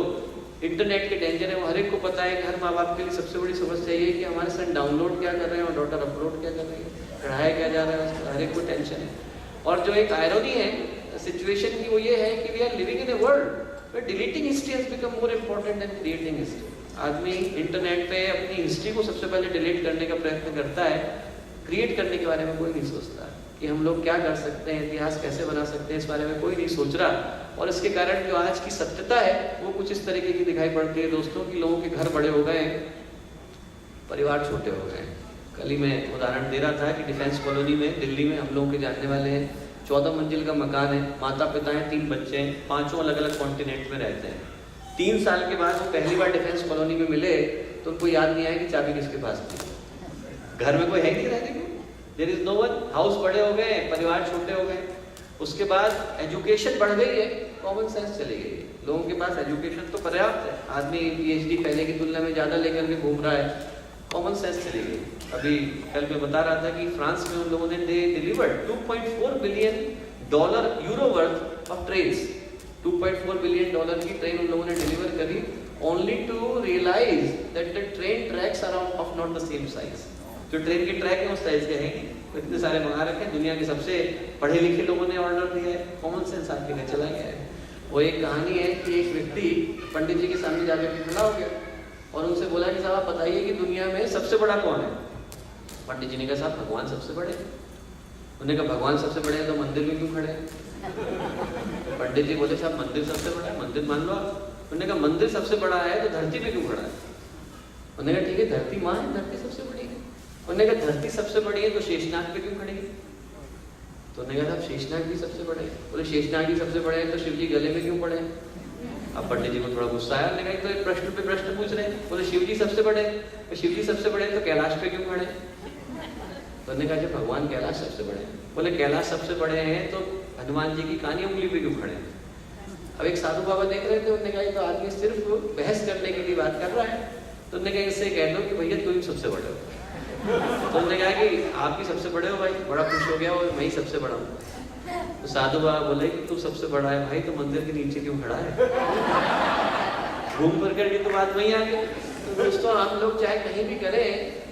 इंटरनेट के डेंजर है वो हर एक को पता है कि हर माँ बाप के लिए सबसे बड़ी समस्या ये है कि हमारे सन डाउनलोड क्या कर रहे हैं और डॉटर अपलोड क्या कर रही है, पढ़ाया क्या जा रहा है, उसका हर एक को टेंशन है। और जो एक आयरनी है सिचुएशन की वो ये है कि we are living in a world where deleting history has become more important than creating history. आदमी इंटरनेट पे अपनी हिस्ट्री को सबसे पहले डिलीट करने का प्रयत्न करता है, क्रिएट करने के बारे में कोई नहीं सोचता कि हम लोग क्या कर सकते हैं, इतिहास कैसे बना सकते हैं, इस बारे में कोई नहीं सोच रहा। और इसके कारण जो आज की सत्यता है वो कुछ इस तरीके की दिखाई पड़ती है दोस्तों कि लोगों के घर बड़े हो गए, परिवार छोटे हो गए। कल ही मैं उदाहरण दे रहा था कि डिफेंस कॉलोनी में दिल्ली में हम लोगों के जानने वाले हैं, 14 मंजिल का मकान है, माता पिता हैं, 3 बच्चे हैं, 5 अलग अलग कॉन्टिनेंट में रहते हैं। 3 साल के बाद वो पहली बार डिफेंस कॉलोनी में मिले तो उनको याद नहीं आया कि चाबी किसके पास थी। घर में कोई है नहीं रहने को, there is no one, house बड़े हो गए, परिवार छोटे हो गए। उसके बाद एजुकेशन बढ़ गई है, कॉमन सेंस चली गई है, लोगों के पास एजुकेशन तो पर्याप्त है, आदमी पीएचडी पहले की तुलना में ज्यादा लेकर के घूम रहा है, कॉमन सेंस चली गई। अभी कल मैं बता रहा था कि फ्रांस में उन लोगों ने delivered $2.4 billion euro worth of trains, $2.4 billion की ट्रेन उन लोगों ने डिलीवर करी, only to realize that the train tracks are of not the same size. जो ट्रेन के ट्रैक है उस साइज के हैं, इतने सारे मंगा रखे हैं, दुनिया के सबसे पढ़े लिखे लोगों ने ऑर्डर दिया है, कॉमन सेंस आपके घर चला गया है। वो एक कहानी है कि एक व्यक्ति पंडित जी के सामने जाकर के खड़ा हो गया और उनसे बोला कि साहब आप बताइए कि दुनिया में सबसे बड़ा कौन है। पंडित जी ने कहा साहब भगवान सबसे बड़े हैं। उन्होंने कहा भगवान सबसे बड़े हैं तो मंदिर में क्यों खड़े हैं। पंडित जी बोले साहब मंदिर सबसे बड़ा है, मंदिर मान लो आप। उन्होंने कहा मंदिर सबसे बड़ा है तो धरती पे क्यों खड़ा है। उन्होंने कहा ठीक है धरती माँ है, धरती सबसे बड़ी है। उन्होंने कहा धरती सबसे बड़ी है तो शेषनाग पे क्यों खड़े हैं। तो उन्होंने कहा साहब शेषनाग भी सबसे बड़े हैं। बोले शेषनाग भी सबसे बड़े हैं तो शिव जी गले में क्यों पड़े हैं। अब पंडित जी को थोड़ा गुस्सा आया, उन्होंने कहा तो प्रश्न पे प्रश्न पूछ रहे हैं। बोले शिव जी सबसे बड़े हैं, तो शिव जी सबसे बड़े हैं तो कैलाश पे क्यों खड़े हैं। तो उन्होंने कहा जब भगवान कैलाश सबसे बड़े हैं। बोले कैलाश सबसे बड़े हैं तो हनुमान जी की कानी उंगली पे क्यों खड़े हैं। अब एक साधु बाबा देख रहे थे, उन्होंने कहा तो आदमी सिर्फ बहस करने के लिए बात कर रहा है, तो उन्होंने कहा इससे कह दो कि भैया तुम सबसे बड़े हो। तो उन्होंने कहा कि आप भी सबसे बड़े हो भाई, बड़ा खुश हो गया और मैं ही सबसे बड़ा हूँ। तो साधु बाबा बोले कि तू सबसे बड़ा है भाई तो मंदिर के नीचे क्यों खड़ा है। घूम कर करके तो बात वहीं आ गई। तो दोस्तों हम लोग चाहे कहीं भी करें,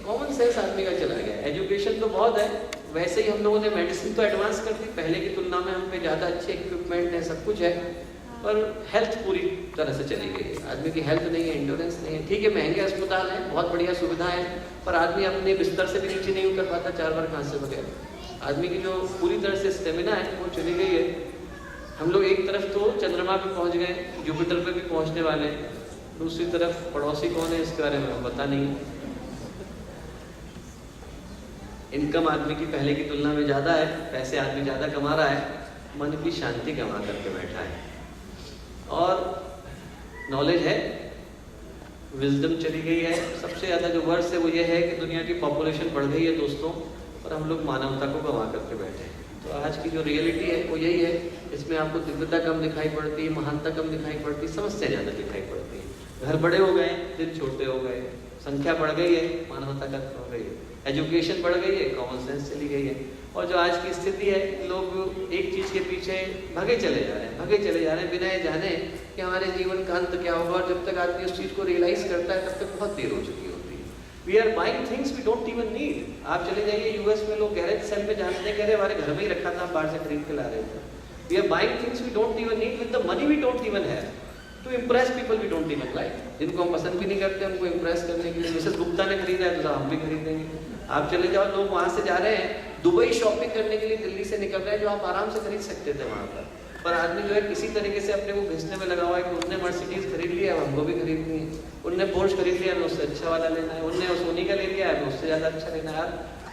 कॉमन सेंस आदमी का चला गया। एजुकेशन तो बहुत है, वैसे ही हम लोगों ने मेडिसिन तो एडवांस कर दी, पहले की तुलना में हम पे ज़्यादा अच्छे इक्विपमेंट है, सब कुछ है, पर हेल्थ पूरी तरह से चली गई है। आदमी की हेल्थ नहीं है, इंश्योरेंस नहीं है। ठीक है महंगे अस्पताल हैं, बहुत बढ़िया सुविधा है, पर आदमी अपने बिस्तर से भी नीचे नहीं उतर पाता 4 बार खांस से बगैर। आदमी की जो पूरी तरह से स्टेमिना है वो चली गई है। हम लोग एक तरफ तो चंद्रमा पे पहुंच गए, जुपिटर पे भी पहुंचने वाले हैं, दूसरी तरफ पड़ोसी कौन है इसके बारे में हमें पता नहीं। इनकम आदमी की पहले की तुलना में ज़्यादा है, पैसे आदमी ज़्यादा कमा रहा है, मन की शांति कमा करके बैठा है। और नॉलेज है, विजडम चली गई है। सबसे ज़्यादा जो वर्ष है वो ये है कि दुनिया की पॉपुलेशन बढ़ गई है दोस्तों, और हम लोग मानवता को गंवा करके बैठे हैं। तो आज की जो रियलिटी है वो यही है, इसमें आपको दिव्यता कम दिखाई पड़ती है, महानता कम दिखाई पड़ती है, समस्या ज़्यादा दिखाई पड़ती है। घर बड़े हो गए, दिल छोटे हो गए, संख्या बढ़ गई है, मानवता खत्म हो गई है, एजुकेशन बढ़ गई है, कॉमन सेंस चली गई है। और जो आज की स्थिति है, लोग एक चीज़ के पीछे भागे चले जा रहे हैं बिना ये जाने कि हमारे जीवन का अंत क्या होगा। और जब तक आदमी उस चीज़ को रियलाइज करता है तब तक बहुत देर हो चुकी होती है। We are buying things we don't even need. आप चले जाइए यूएस में, लोग गैरेज सेल में जानते हैं, कह रहे हमारे घर में ही रखा था, हम बाहर से खरीद के ला रहे थे। We are buying things we don't even need with the money we don't even have. To impress people we don't even like, जिनको हम पसंद भी नहीं करते उनको इम्प्रेस करने के लिए। मिसेस गुप्ता ने खरीदा है तो हम भी खरीदेंगे। आप चले जाओ, लोग वहाँ से जा रहे हैं दुबई शॉपिंग करने के लिए, दिल्ली से निकल रहे हैं, जो आप आराम से खरीद सकते थे वहाँ पर आदमी जो है किसी तरीके से अपने को घिसने में लगा हुआ है कि उसने मर्सिडीज खरीद लिया है, हमको भी खरीदनी है, उनने पोर्श खरीद लिया है, उससे अच्छा वाला लेना है, उनने सोनी का ले लिया है, उससे ज़्यादा अच्छा लेना है।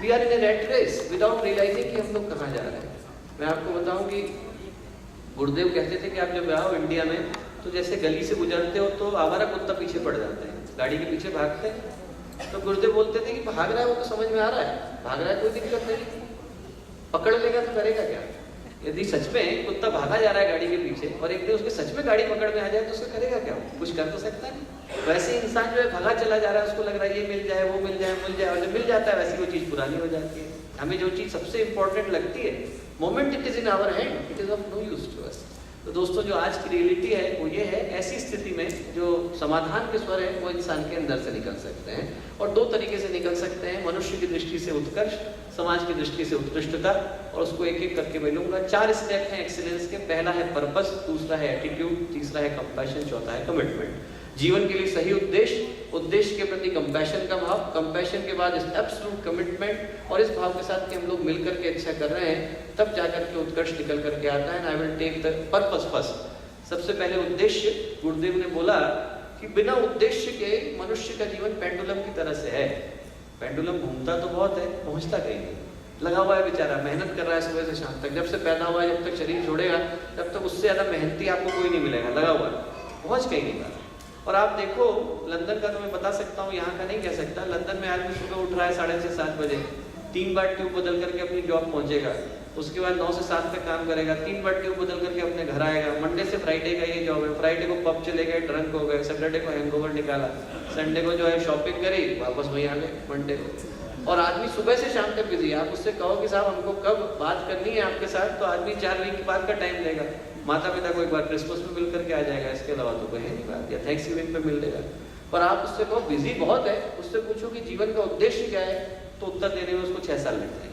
We are in a rat race without realizing कि हम लोग कहाँ जा रहे हैं। मैं आपको बताऊँ कि गुरुदेव कहते थे कि आप जब आओ इंडिया में तो जैसे गली से गुजरते हो तो आवारा कुत्ता पीछे पड़ जाते हैं, गाड़ी के पीछे भागते हैं। तो गुरुदेव बोलते थे कि भाग रहा है वो तो समझ में आ रहा है, भाग रहा है कोई दिक्कत नहीं, पकड़ लेगा तो करेगा क्या। यदि सच में कुत्ता भागा जा रहा है गाड़ी के पीछे और एक दिन उसके सच में गाड़ी पकड़ में आ जाए तो उसका करेगा क्या, कुछ कर तो सकता है। वैसे इंसान जो है भागा चला जा रहा है, उसको लग रहा है ये मिल जाए वो मिल जाए मिल जाए, और जब मिल जाता है वैसी वो चीज़ पुरानी हो जाती है। हमें जो चीज़ सबसे इंपॉर्टेंट लगती है, moment it is in our hand, it is of no use to us. तो दोस्तों जो आज की रियलिटी है वो ये है, ऐसी स्थिति में जो समाधान के स्वर है वो इंसान के अंदर से निकल सकते हैं और दो तरीके से निकल सकते हैं, मनुष्य की दृष्टि से उत्कर्ष, समाज की दृष्टि से उत्कृष्टता। और उसको एक एक करके मैं लूंगा। 4 स्टेप हैं एक्सीलेंस के। पहला है पर्पस, दूसरा है एटीट्यूड, तीसरा है कंपैशन, चौथा है कमिटमेंट। जीवन के लिए सही उद्देश्य, उद्देश्य के प्रति कंपैशन का भाव, कंपैशन के बाद एब्सोल्यूट कमिटमेंट, और इस भाव के साथ कि हम लोग मिलकर के अच्छा कर रहे हैं, तब जाकर के उत्कर्ष निकल करके आता है। I will take the purpose first. सबसे पहले उद्देश्य। गुरुदेव ने बोला कि बिना उद्देश्य के मनुष्य का जीवन पेंडुलम की तरह से है। पेंडुलम घूमता तो बहुत है, पहुंचता कहीं नहीं, लगा हुआ है बेचारा, मेहनत कर रहा है सुबह से शाम तक, जब से पैदा हुआ है जब तक शरीर छोड़ेगा तब तक उससे ज्यादा मेहनती आपको कोई नहीं मिलेगा, लगा हुआ है, पहुंच कहीं नहीं पाता। और आप देखो लंदन का तो मैं बता सकता हूँ, यहाँ का नहीं कह सकता। लंदन में आदमी सुबह उठ रहा है 6:30-7 बजे, 3 बार ट्यूब बदल करके अपनी जॉब पहुंचेगा, उसके बाद 9 से 7 तक काम करेगा, 3 बार ट्यूब बदल करके अपने घर आएगा। मंडे से फ्राइडे का ये जॉब है, फ्राइडे को पब चले गए, ड्रंक हो गए, सैटरडे को हैंगओवर निकाला, संडे को जो है शॉपिंग करी, वापस वहीं आ गए मंडे को। और आदमी सुबह से शाम तक बिजी। आप उससे कहो कि साहब हमको कब बात करनी है आपके साथ, तो आदमी 4 वीक के बाद का टाइम देगा। माता पिता को एक बार क्रिसमस में मिल करके आ जाएगा, इसके अलावा तो कोई नहीं बात, या थैंक्सगिविंग पे मिल लेगा। पर आप उससे कहो बिजी बहुत है, उससे पूछो कि जीवन का उद्देश्य क्या है, तो उत्तर देने में उसको 6 साल लग जाएंगे।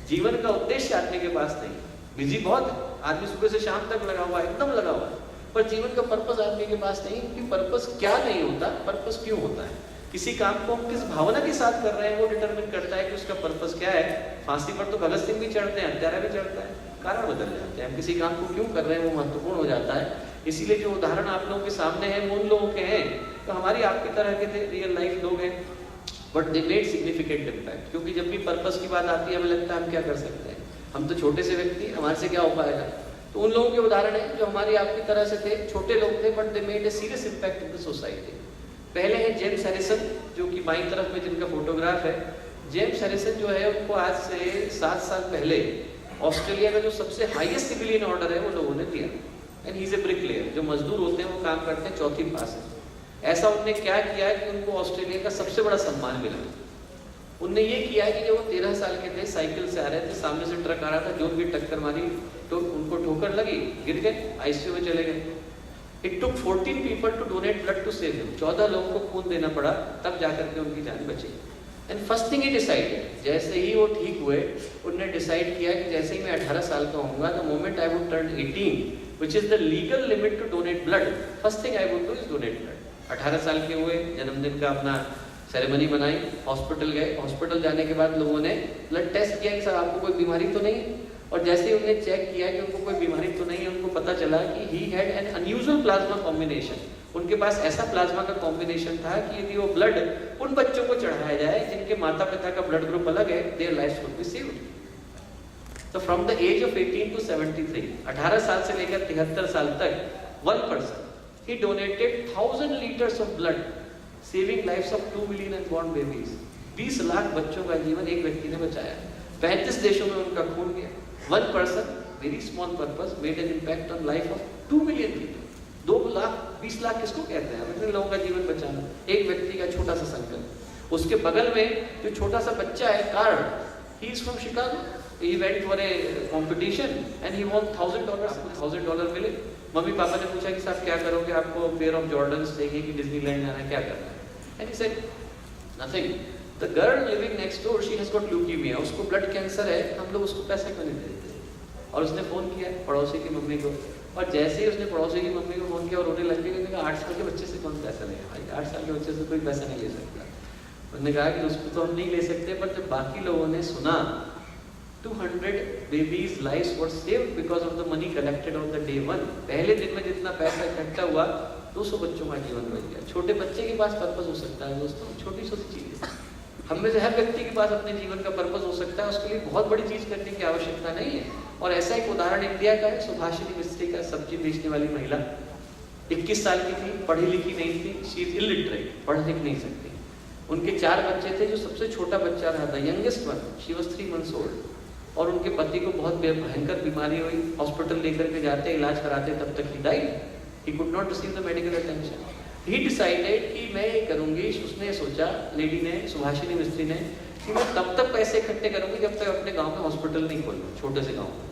जीवन का उद्देश्य आदमी के पास नहीं, बिजी बहुत है, आदमी सुबह से शाम तक लगा हुआ है, एकदम लगा हुआ है, पर जीवन का पर्पस आदमी के पास नहीं। कि पर्पस क्या नहीं होता, पर्पस क्यों होता है। किसी काम को हम किस भावना के साथ कर रहे हैं वो डिटरमिन करता है कि उसका पर्पस क्या है। फांसी पर तो भगत सिंह भी चढ़ते हैं, हत्यारा भी चढ़ता है, कारण बदल जाते हैं। हम किसी काम को क्यों कर रहे हैं वो महत्वपूर्ण हो जाता है। इसीलिए जो उदाहरण आप लोगों के सामने है वो उन लोगों के हैं तो हमारी आपकी तरह के थे, रियल लाइफ लोग हैं, but they made significant impact. क्योंकि जब भी पर्पस की बात आती है हमें लगता है हम क्या कर सकते हैं, हम तो छोटे से व्यक्ति, हमारे से क्या हो पाएगा। तो उन लोगों के उदाहरण है जो हमारी आपकी तरह से थे, छोटे लोग थे, but they made a serious impact in the society. पहले है जेम्स हैरिसन, जो कि बाईं तरफ में जिनका फोटोग्राफ है। जेम्स हैरिसन जो है उनको आज से 7 साल पहले ऑस्ट्रेलिया का जो सबसे हाईएस्ट सिविलियन ऑर्डर है वो लोगों ने दिया। And he is a bricklayer, जो मजदूर होते हैं वो काम करते हैं 4थी पास है। ऐसा उनने क्या किया कि उनको ऑस्ट्रेलिया का सबसे बड़ा सम्मान मिला। उनने ये किया कि जब वो 13 साल के थे, साइकिल से आ रहे थे, सामने से ट्रक आ रहा था, जो उनकी टक्कर मारी तो उनको ठोकर लगी, गिर गए, आईसीयू में चले गए। It took 14 people to donate blood to save him. 14 लोगों को खून देना पड़ा, तब जाकर के उनकी जान बची। And first thing he decided, जैसे ही वो ठीक हुए, उन्होंने डिसाइड किया कि जैसे ही मैं 18 साल का होऊंगा, the moment I would turn 18, which is the legal limit to donate blood, first thing I would do is donate blood. 18 साल के हुए, जन्मदिन का अपना सेरेमनी बनाई, हॉस्पिटल गए, हॉस्पिटल जाने के बाद लोगों ने ब्लड टेस्ट किया कि सर आपको कोई बीमारी तो नहीं है। और जैसे ही उन्होंने चेक किया कि उनको कोई बीमारी तो नहीं है, उनको पता चला कि he had an unusual plasma combination. उनके पास ऐसा प्लाज्मा का कॉम्बिनेशन था कि यदि वो ब्लड उन बच्चों को चढ़ाया जाए जिनके माता पिता का ब्लड ग्रुप अलग है, their lives would be saved. तो from the age of 18 to 73, 18 साल से लेकर 73 साल तक, one person he donated 1000 liters of blood, saving lives of 2 million unborn babies। 20 lakh बच्चों का जीवन एक व्यक्ति ने बचाया। 35 देशों में उनका खून गया। One person, very small purpose, made an impact on life of 2 million people। 2 lakh 20 lakh किसको कहते हैं, इतने लोगों का जीवन बचाना, एक व्यक्ति का छोटा सा संकल्प। उसके बगल में जो छोटा सा बच्चा है, Karl, he is from Chicago, he went for a competition and he won $1000। $1000 मिले। मम्मी पापा ने पूछा कि साहब क्या करोगे, आपको पेयर ऑफ जॉर्डन्स चाहिए कि डिज्नीलैंड जाना है, क्या करना है। And he said, nothing। The girl living next door, she has got leukemia, उसको ब्लड कैंसर है, हम लोग उसको पैसा क्यों नहीं देते। और उसने फोन किया पड़ोसी की मम्मी को और जैसे ही उसने पड़ोसी की मम्मी को फोन किया और रोने लग गई, उन्होंने कहा 8 साल के बच्चे से कौन पैसा लेगा भाई, 8 साल के बच्चे से कोई पैसा नहीं ले सकता। उन्होंने कहा कि उसको तो हम नहीं ले सकते, पर जब बाकी लोगों ने सुना 200 babies lives were saved because of the money collected on the day 1, पहले दिन में जितना पैसा इकट्ठा हुआ 200 बच्चों का जीवन बच गया। छोटे बच्चे के पास पर्पस हो सकता है दोस्तों, छोटी छोटी चीज़। हम में से हर व्यक्ति के पास अपने जीवन का पर्पस हो सकता है, उसके लिए बहुत बड़ी चीज़ करने की आवश्यकता नहीं है। और ऐसा एक उदाहरण इंडिया का है, सुभाषिनी मिस्त्री का, सब्जी बेचने वाली महिला, 21 साल की थी, पढ़ी लिखी नहीं थी, शी इज इलिटरेट, पढ़ लिख नहीं सकती। उनके 4 बच्चे थे, जो सबसे छोटा बच्चा रहा था, youngest one, she was 3 months old। और उनके पति को बहुत भयंकर बीमारी हुई, हॉस्पिटल लेकर के जाते, इलाज कराते, तब तक he died, he could not receive the medical attention. He decided कि मैं ये करूंगी, उसने सोचा, लेडी ने, सुभाषिनी मिस्त्री ने, कि मैं तब तक पैसे इकट्ठे करूंगी जब तक अपने गांव में हॉस्पिटल नहीं खोलूं, छोटे से गांव में।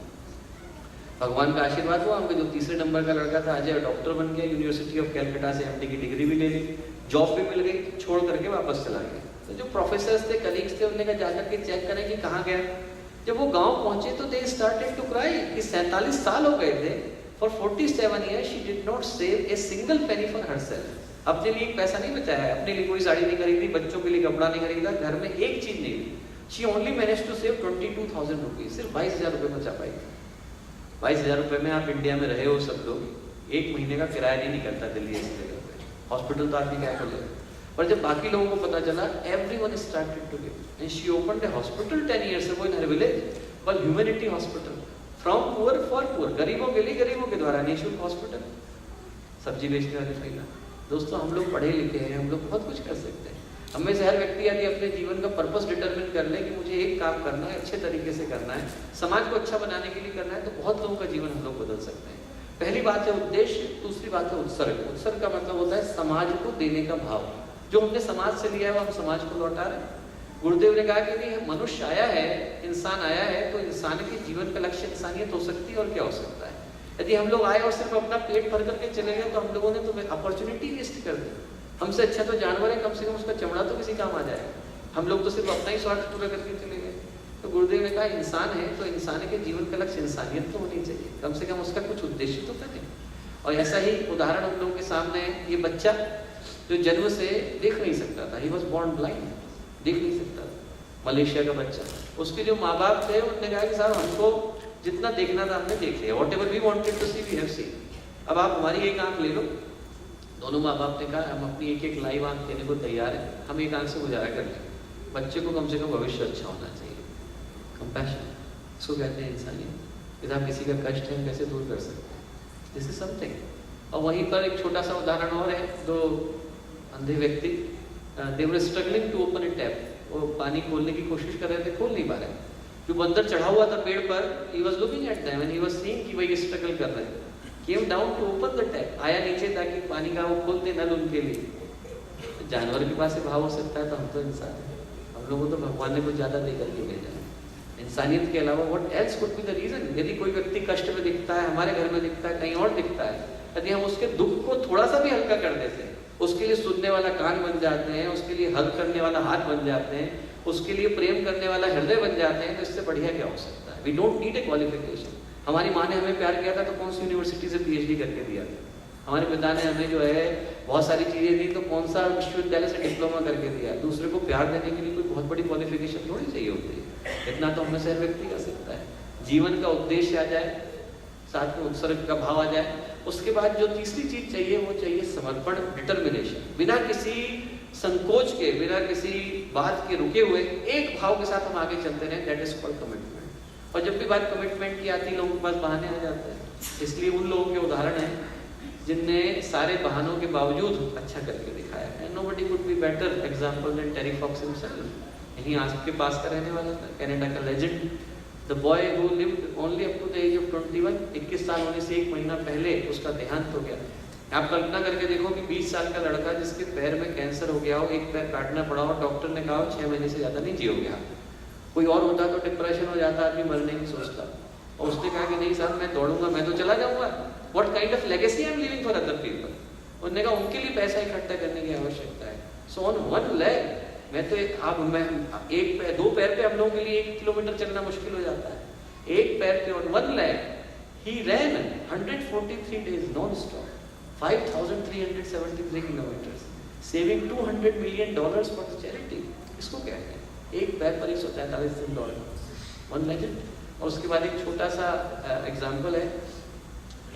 भगवान का आशीर्वाद हुआ, उनके जो तीसरे नंबर का लड़का था अजय, डॉक्टर बन गया, यूनिवर्सिटी ऑफ कैलकाटा से MD की डिग्री भी ले ली, जॉब भी मिल गई, छोड़ करके वापस चला गया। तो जो प्रोफेसर्स थे, कलीग्स थे, उन्होंने कहा जाकर के चेक करें कि कहाँ गया। जब वो गांव पहुंचे तो दे स्टार्टेड टू क्राई कि 47 साल हो गए थे, for 47 years she did not save a single penny for herself. अपने लिए एक पैसा नहीं बचाया, अपने लिए कोई साड़ी नहीं खरीदी, बच्चों के लिए कपड़ा नहीं खरीदा, घर में एक चीज नहीं ली। She only manage to save 22,000 rupees, सिर्फ 22,000 रुपये बचा पाई। 22,000 रुपये में आप इंडिया में रहे हो सब लोग, 1 महीने का किराया नहीं निकलता दिल्ली ऐसी जगह पे, हॉस्पिटल तो आदमी क्या खोलेगा। पर जब बाकी लोगों को पता चला, everyone started to give, and she opened a hospital 10 years ago in her village, called Humanity Hospital, from poor for poor, गरीबों के लिए, गरीबों के द्वारा, निःशुल्क हॉस्पिटल। सब्जी बेचने वाले महिला। दोस्तों, हम लोग पढ़े लिखे हैं, हम लोग बहुत कुछ कर सकते हैं। हम में से हर व्यक्ति यदि अपने जीवन का पर्पस डिटरमिन कर ले कि मुझे एक काम करना है, अच्छे तरीके से करना है, समाज को अच्छा बनाने के लिए करना है, तो बहुत लोगों का जीवन हम लोग बदल सकते हैं। पहली बात है उद्देश्य, दूसरी बात है उत्सर्ग। उत्सर्ग का मतलब होता है समाज को देने का भाव। जो हमने समाज से लिया है वो हम समाज को लौटा रहे हैं। गुरुदेव ने कहा कि नहीं, मनुष्य आया है, इंसान आया है, तो इंसान के जीवन का लक्ष्य इंसानियत हो सकती है, और क्या हो सकता है। यदि हम लोग आए और सिर्फ अपना पेट भर करके चले गए, तो हम लोगों ने तो अपॉर्चुनिटी वेस्ट कर दी। हमसे अच्छा तो जानवर है, कम से कम उसका चमड़ा तो किसी काम आ जाए। हम लोग तो सिर्फ अपना ही स्वार्थ पूरा करके चले गए। तो गुरुदेव ने कहा इंसान है तो इंसान के जीवन का लक्ष्य इंसानियत तो होनी चाहिए, कम से कम उसका कुछ उद्देश्य तो करें। और ऐसा ही उदाहरण हम लोगों के सामने है, ये बच्चा जो जन्म से देख नहीं सकता था, ही वॉज बॉर्न ब्लाइंड, देख नहीं सकता था, मलेशिया का बच्चा। उसके जो माँ बाप थे उन्होंने कहा कि साहब हमको जितना देखना था हमने देख लिया, whatever we wanted to see we have seen, अब आप हमारी एक आंख ले लो। दोनों माँ बाप ने कहा हम अपनी एक एक लाइव आंख देने को तैयार हैं, हम एक आंख से गुजारा कर लें, बच्चे को कम से कम भविष्य अच्छा होना चाहिए। कंपैशन, इसको कहते हैं इंसानियत। यदि आप किसी का कष्ट है कैसे दूर कर सकते हैं, दिस इज समथिंग। और वहीं पर एक छोटा सा उदाहरण और है, दो अंधे व्यक्ति, they were struggling to open a tap, वो पानी खोलने की कोशिश कर रहे थे, खोल नहीं पा रहे। जो बंदर चढ़ा हुआ था पेड़ पर, he was looking at them and he was seeing कि वही स्ट्रगल कर रहे हैं, came down to open the tap, आया नीचे ताकि पानी का वो खोल दे नल उनके लिए। जानवर के पास से भाव हो सकता है, तो हम तो इंसान हैं, हम लोगों को तो भगवान ने कुछ ज्यादा दे करके भेजा है। इंसानियत के अलावा what else could be the reason? यदि कोई व्यक्ति कष्ट में दिखता है, हमारे घर में दिखता है, कहीं और दिखता है, यदि हम उसके दुख को थोड़ा सा भी हल्का कर देते हैं, उसके लिए सुनने वाला कान बन जाते हैं, उसके लिए हग करने वाला हाथ बन जाते हैं, उसके लिए प्रेम करने वाला हृदय बन जाते हैं, तो इससे बढ़िया क्या हो सकता है। We don't need a qualification. हमारी माँ ने हमें प्यार किया था तो कौन सी यूनिवर्सिटी से PhD करके दिया था। हमारे पिता ने हमें जो है बहुत सारी चीज़ें दी तो कौन सा विश्वविद्यालय से डिप्लोमा करके दिया। दूसरे को प्यार देने के लिए कोई बहुत बड़ी क्वालिफिकेशन थोड़ी चाहिए होती है, इतना तो हमें से हर व्यक्ति कर सकता है। जीवन का उद्देश्य आ जाए, साथ में उत्सर्ग का भाव आ जाए। उसके बाद जो तीसरी चीज चाहिए वो चाहिए समर्पण, डिटर्मिनेशन। बिना किसी संकोच के, बिना किसी बात के रुके हुए एक भाव के साथ हम आगे चलते रहे, दैट इज कॉल्ड कमिटमेंट। और जब भी बात कमिटमेंट की आती है, लोगों के पास बहाने आ जाते हैं। इसलिए उन लोगों के उदाहरण हैं जिनने सारे बहानों के बावजूद अच्छा करके दिखाया है। Nobody could be better example than Terry Fox himself. यहीं आपके पास का रहने वाला था, कनाडा का legend, the boy who lived only up to the age of 21, 21 साल होने से 1 महीना पहले उसका देहांत हो गया। आप कल्पना करके देखो कि 20 साल का लड़का जिसके पैर में कैंसर हो गया हो, एक पैर काटना पड़ा हो, डॉक्टर ने कहा 6 महीने से ज्यादा नहीं जियोगे आप। कोई और होता तो डिप्रेशन हो जाता, आदमी मरने की सोचता, और उसने कहा कि नहीं साहब मैं दौड़ूंगा, मैं तो चला जाऊंगा। What kind of legacy I am living for other people. उन्होंने कहा उनके लिए पैसा इकट्ठा करने की आवश्यकता है। सो ऑन वन लेग, मैं तो एक पैर, 2 पैर पे हम लोगों के लिए 1 किलोमीटर चलना मुश्किल हो जाता है। एक पैर पे on one leg He ran 143 days non-stop, 5,373 kilometers, saving $200 million for the charity. इसको क्या है? एक पैर पर 143 दिन दौड़ना, वन लेजेंड। और उसके बाद एक छोटा सा एग्जाम्पल है,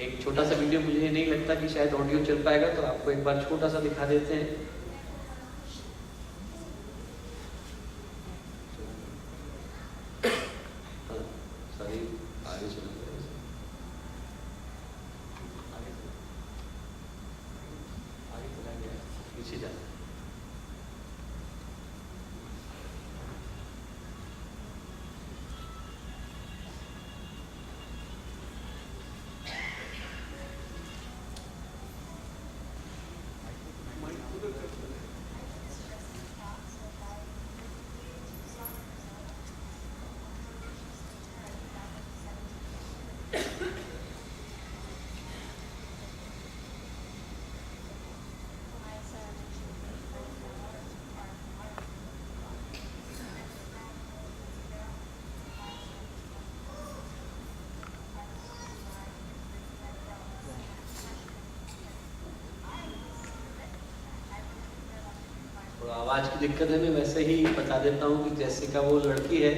एक छोटा सा वीडियो, मुझे नहीं लगता कि शायद ऑडियो चल पाएगा, तो आपको एक बार छोटा सा दिखा देते हैं। सॉरी, आगे चलो, आगे चला गया, पीछे जा। आवाज़ की दिक्कत है, मैं वैसे ही बता देता हूँ कि जैसिका वो लड़की है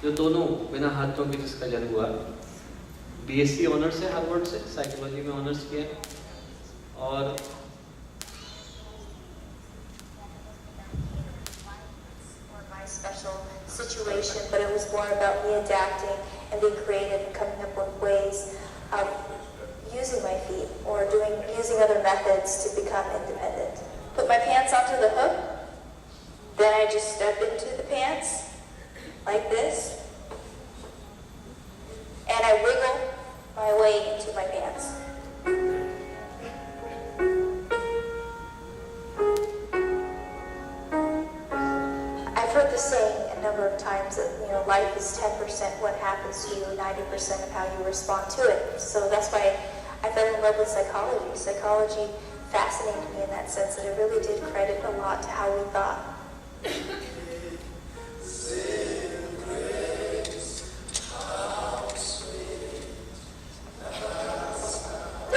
जो दोनों बिना हाथों के जिसका जन्म हुआ, बीएससी ऑनर्स है हार्वर्ड से, साइकोलॉजी में ऑनर्स किया, और special situation, but it was more about me adapting and being creative and coming up with ways of using my feet or using other methods to become independent. Put my pants onto the hook, then I just step into the pants like this, and I wiggle my way into my pants. I've heard the saying a number of times that life is 10% what happens to you, 90% of how you respond to it. So that's why I fell in love with psychology. Psychology fascinated me in that sense, that it really did credit a lot to how we thought. It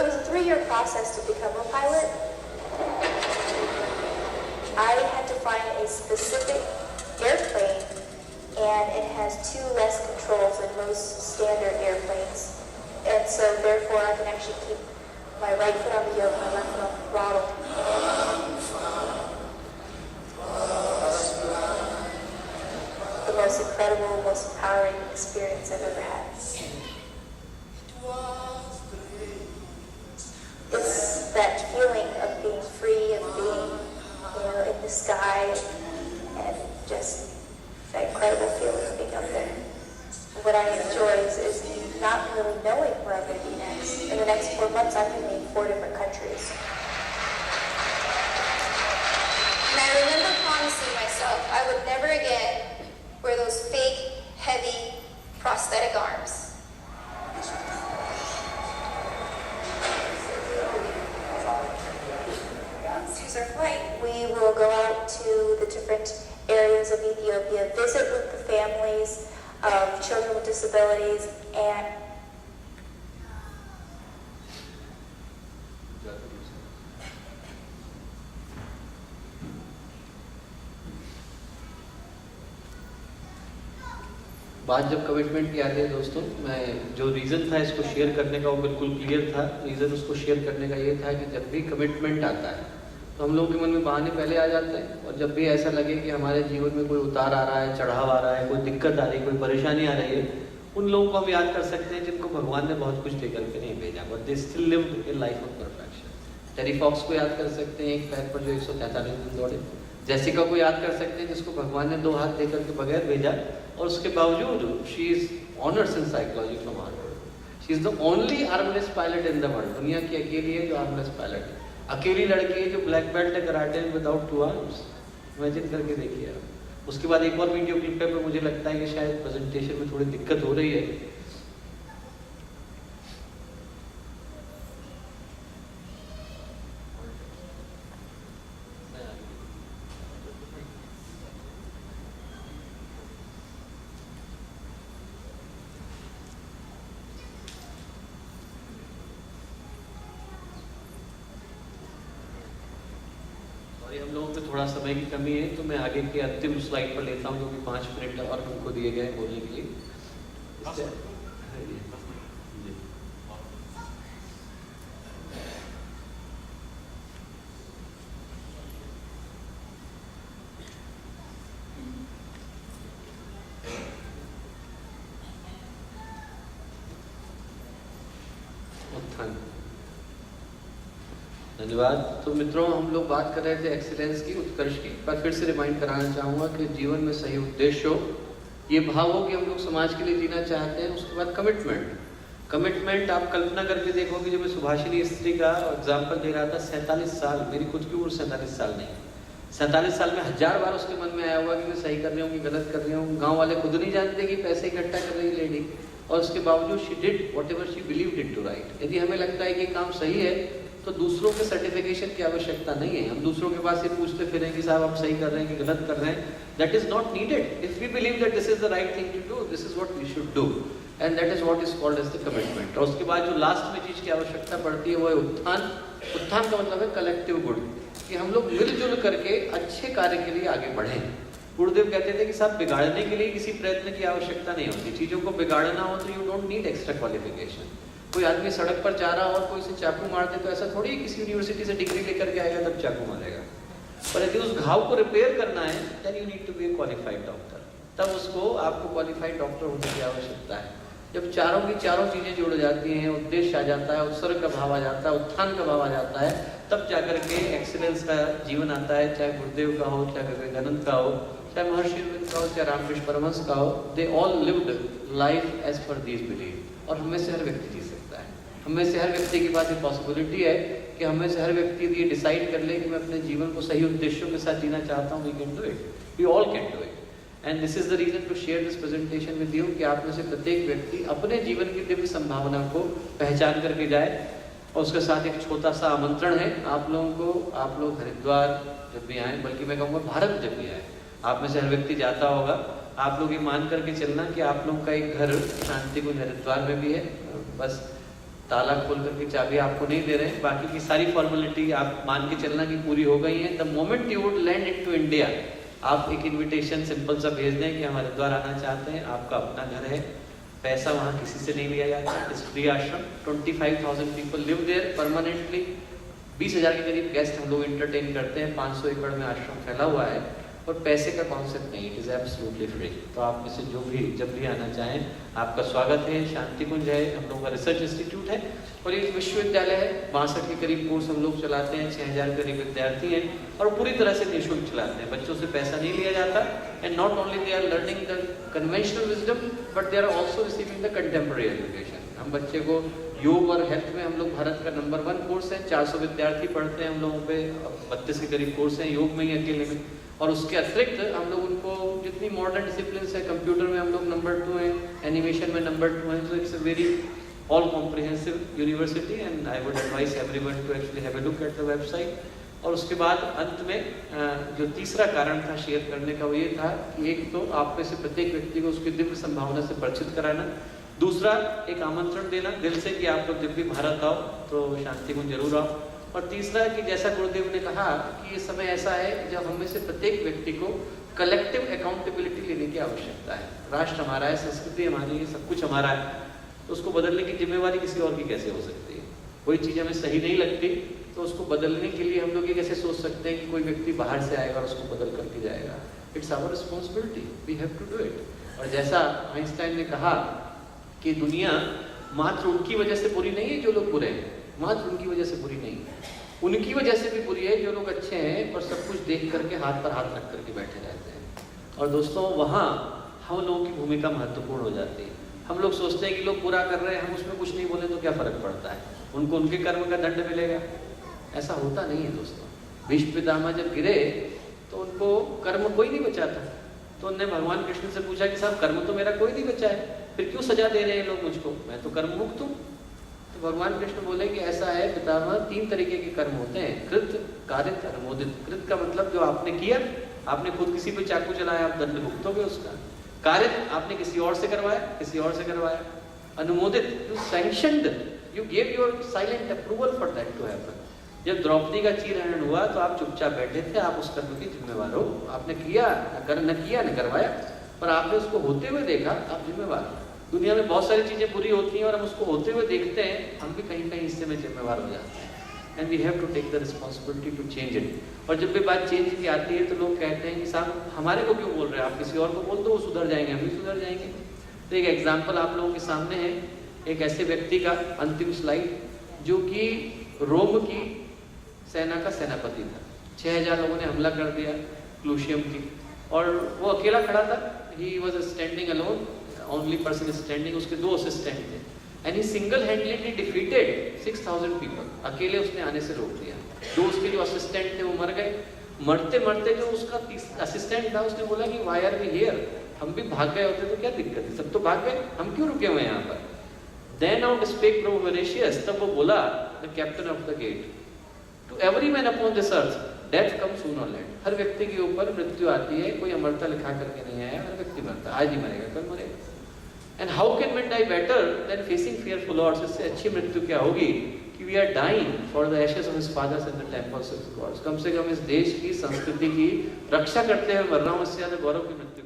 was a 3-year process to become a pilot. I had to find a specific airplane, and it has 2 less controls than most standard airplanes. And so therefore I can actually keep my right foot on the yoke, my left foot on the throttle. The most incredible, most empowering experience I've ever had. It's that feeling of being free, of being, in the sky, and just that incredible feeling of being up there. What I enjoy is not really knowing where I'm going to be next. In the next 4 months, I can be in 4 different countries. And I remember promising myself I would never again wear those fake, heavy, prosthetic arms. Here's our flight. We will go out to the different areas of Ethiopia, visit with the families of children with disabilities, and बात जब कमिटमेंट की आती है दोस्तों, मैं जो रीज़न था इसको शेयर करने का वो बिल्कुल क्लियर था। रीज़न उसको शेयर करने का ये था कि जब भी कमिटमेंट आता है तो हम लोगों के मन में बहाने पहले आ जाते हैं, और जब भी ऐसा लगे कि हमारे जीवन में कोई उतार आ रहा है, चढ़ाव आ रहा है, कोई दिक्कत आ रही है, कोई परेशानी आ रही है, उन लोगों को हम याद कर सकते हैं जिनको भगवान ने बहुत कुछ देकर के नहीं भेजा, but they still lived a life of perfection. Terry Fox को याद कर सकते हैं, एक पैर पर जो 143 दिन दौड़े। जेसिका को याद कर सकते हैं जिसको भगवान ने 2 हाथ देकर के बगैर भेजा, और उसके बावजूद she is honours in psychology from Harvard. She is the only armless pilot in the world. दुनिया की अकेली है जो आर्मलेस पायलट है, अकेली लड़की है जो ब्लैक बेल्ट है कराटे विदाउट 2 आर्म्स। इमेजिन करके देखिए आप। उसके बाद एक और वीडियो क्लिप है, मुझे लगता है कि शायद प्रेजेंटेशन में थोड़ी दिक्कत हो रही है। भाई हम लोगों पे थोड़ा समय की कमी है, तो मैं आगे के अंतिम स्लाइड पर लेता हूँ, जो कि 5 मिनट और हमको दिए गए बोलने के लिए। इससे उत्थान। धन्यवाद। तो मित्रों, हम लोग बात कर रहे थे एक्सीलेंस की, उत्कर्ष की। पर फिर से रिमाइंड कराना चाहूँगा कि जीवन में सही उद्देश्य हो, ये भाव हो कि हम लोग समाज के लिए जीना चाहते हैं। उसके बाद कमिटमेंट आप कल्पना करके देखोगे, जब मैं सुभाषिनी स्त्री का एग्जाम्पल दे रहा था, 47 साल, मेरी खुद की उम्र 47 साल नहीं, 47 साल में 1000 बार उसके मन में आया हुआ कि मैं सही कर रही हूँ कि गलत कर रही हूँ। गाँव वाले खुद नहीं जानते कि पैसे इकट्ठा कर रही लेडी, और उसके बावजूद she did whatever she believed it to right. यदि हमें लगता है कि काम सही है, तो दूसरों के सर्टिफिकेशन की आवश्यकता नहीं है। हम दूसरों के पास ये पूछते फिरें कि साहब आप सही कर रहे हैं कि गलत कर रहे हैं। That is not needed. If we believe that this is the right thing to do, this is what we should do, and that is what is called as the commitment. और उसके बाद जो लास्ट में चीज की आवश्यकता पड़ती है वो है उत्थान। उत्थान का मतलब है कलेक्टिव गुड, कि हम लोग मिलजुल करके अच्छे कार्य के लिए आगे बढ़ें। गुरुदेव कहते थे कि साहब बिगाड़ने के लिए किसी प्रयत्न की आवश्यकता नहीं होती। चीजों को बिगाड़ना हो तो you don't need extra qualification. कोई आदमी सड़क पर जा रहा हो और कोई से चाकू मार दे, तो ऐसा थोड़ी है किसी यूनिवर्सिटी से डिग्री लेकर के आएगा तब चाकू मारेगा। पर यदि उस घाव को रिपेयर करना है, then you need to be a qualified doctor. तब उसको आपको क्वालिफाइड डॉक्टर होने की आवश्यकता है। जब चारों की चारों चीजें जुड़ जाती हैं, उद्देश्य आ जाता है, उत्सर्ग का भाव आ जाता है, उत्थान का भाव आ जाता है, तब जाकर के एक्सीलेंस का जीवन आता है। चाहे गुरुदेव का हो, चाहे विवेकानंद का हो, चाहे महर्षि अरविंद का हो, चाहे रामकृष्ण परमहंस का हो, they all lived life as per these believe. और हमें से हर व्यक्ति जी सकता है। हमें से हर व्यक्ति के पास ये पॉसिबिलिटी है कि हमें से हर व्यक्ति ये डिसाइड कर ले कि मैं अपने जीवन को सही उद्देश्यों के साथ जीना चाहता हूँ। We can do it, we all can do it, and this is the reason to share this presentation with you, कि आप में से प्रत्येक व्यक्ति अपने जीवन की दिव्य संभावना को पहचान करके जाए। और उसके साथ एक छोटा सा आमंत्रण है आप लोगों को, आप लोग हरिद्वार जब भी आए, बल्कि मैं कहूँगा भारत जब भी आए, आप में से हर व्यक्ति जाता होगा, आप लोग ये मान करके चलना कि आप लोग का एक घर शांति कुंज हरिद्वार में भी है। बस ताला खोल करके चाबी आपको नहीं दे रहे हैं, बाकी की सारी फॉर्मेलिटी आप मान के चलना कि पूरी हो गई है। The moment you would land into India, आप एक इनविटेशन सिंपल सा भेज दें कि हम हरिद्वार आना चाहते हैं, आपका अपना घर है, पैसा वहाँ किसी से नहीं लिया जाता, इट्स फ्री आश्रम। 25,000 पीपल लिव देयर परमानेंटली। 20,000 के करीब गेस्ट हम लोग एंटरटेन करते हैं। 500 एकड़ में आश्रम फैला हुआ है, और पैसे का कॉन्सेप्ट नहीं, इट इज एब्सोल्युटली फ्री। तो आप में से जो भी जब भी आना चाहें, आपका स्वागत है। शांति कुंज है, हम लोग का रिसर्च इंस्टीट्यूट है, और ये विश्वविद्यालय है। 62 के करीब कोर्स हम लोग चलाते हैं, 6,000 के करीब विद्यार्थी हैं, और पूरी तरह से निःशुल्क चलाते हैं। बच्चों से पैसा नहीं लिया जाता, and not only they are learning the conventional wisdom, but they are also receiving the contemporary education. हम बच्चे को योग और हेल्थ में हम लोग भारत का नंबर 1 कोर्स है। 400 विद्यार्थी पढ़ते हैं हम लोगों पे, 32 के करीब कोर्स हैं योग में ही अकेले में। और उसके अतिरिक्त हम लोग उनको जितनी मॉडर्न डिसिप्लिन है, कंप्यूटर में हम लोग नंबर 2 हैं, एनिमेशन में नंबर 2 हैं। So it's a very all comprehensive university, and I would advise everyone to actually have a look at the website. और उसके बाद अंत में जो तीसरा कारण था शेयर करने का, वो ये था कि एक तो आप में से प्रत्येक व्यक्ति को उसकी दिव्य संभावना से परिचित कराना, दूसरा एक आमंत्रण देना दिल से कि आप लोग जब भी भारत आओ तो शांति कुंज जरूर आओ, और तीसरा कि जैसा गुरुदेव ने कहा कि ये समय ऐसा है जब हम में से प्रत्येक व्यक्ति को कलेक्टिव अकाउंटेबिलिटी लेने की आवश्यकता है। राष्ट्र हमारा है, संस्कृति हमारी है, सब कुछ हमारा है, तो उसको बदलने की जिम्मेवारी किसी और की कैसे हो सकती है। कोई चीज़ हमें सही नहीं लगती तो उसको बदलने के लिए हम लोग ये कैसे सोच सकते हैं कि कोई व्यक्ति बाहर से आएगा और उसको बदल करके जाएगा। It's our responsibility, we have to do it. और जैसा आइंस्टाइन ने कहा कि दुनिया मात्र उनकी वजह से बुरी नहीं है जो लोग बुरे हैं, मात्र उनकी वजह से बुरी नहीं, उनकी वजह से भी बुरी है जो लोग अच्छे हैं और सब कुछ देख करके हाथ पर हाथ रख करके बैठे रहते हैं। और दोस्तों, वहाँ हम लोगों की भूमिका महत्वपूर्ण हो जाती है। हम लोग सोचते हैं कि लोग बुरा कर रहे हैं, हम उसमें कुछ नहीं बोले तो क्या फर्क पड़ता है, उनको उनके कर्म का दंड मिलेगा। ऐसा होता नहीं है दोस्तों। भीष्म पितामह जब गिरे तो उनको कर्म कोई नहीं बचा था, तो उन्होंने भगवान कृष्ण से पूछा कि साहब कर्म तो मेरा कोई नहीं बचा है, फिर क्यों सजा दे रहे हैं लोग मुझको, मैं तो कर्म मुक्त हूँ। तो भगवान कृष्ण बोले कि ऐसा है पितामह, 3 तरीके के कर्म होते हैं, कृत, कारित, अनुमोदित। कृत का मतलब जो आपने किया, आपने खुद किसी पे चाकू चलाया, आप दंड भुगतोगे उसका। कारित, आपने किसी और से करवाया, किसी और से करवाया। अनुमोदित, you sanctioned, you gave your silent approval for that to happen. जब द्रौपदी का चीरहरण हुआ तो आप चुपचाप बैठे थे, आप उस कर्म के जिम्मेवार हो। आपने किया न करवाया, पर आपने उसको होते हुए देखा, आप जिम्मेवार हो। दुनिया में बहुत सारी चीजें बुरी होती हैं और हम उसको होते हुए देखते हैं, हम भी कहीं कहीं हिस्से में जिम्मेवार हो जाते हैं। And we have to take the responsibility to change it. और जब भी बात चेंज की आती है तो लोग कहते हैं कि साहब हमारे को क्यों बोल रहे हैं, आप किसी और को बोल दो, वो सुधर जाएंगे, हम भी सुधर जाएंगे। तो एक एग्जाम्पल आप लोगों के सामने है, एक ऐसे व्यक्ति का, अंतिम स्लाइड, जो कि रोम की सेना का सेनापति था। 6000 लोगों ने हमला कर दिया क्लूशियम की, और वो अकेला खड़ा था। He was standing alone, only person standing. उसके 2 असिस्टेंट थे, and he single handedly defeated 6000 people. अकेले उसने आने से रोक दिया। 2 उसके जो असिस्टेंट थे वो मर गए। मरते मरते जो उसका असिस्टेंट था, उसने बोला कि वाई आर वी हियर, हम भी भाग गए होते तो क्या दिक्कत है, सब तो भाग गए, हम क्यों रुके हुए हैं यहाँ पर। देन आउट स्पेक प्रभु वेनेशियस, तब वो बोला, the captain of the gate, to every man upon this earth death come soon or late. हर व्यक्ति के ऊपर मृत्यु आती है, कोई अमरता लिखा करके नहीं आया, हर व्यक्ति मरता है, आज ही मरेगा कल मरेगा। And how can man die better than facing fearful lords. इससे अच्छी मृत्यु क्या होगी कि we are dying for the ashes of his fathers in the temples of gods. कम से कम इस देश की संस्कृति की रक्षा करते हुए मर रहा हूँ, इससे ज्यादा गौरव की मृत्यु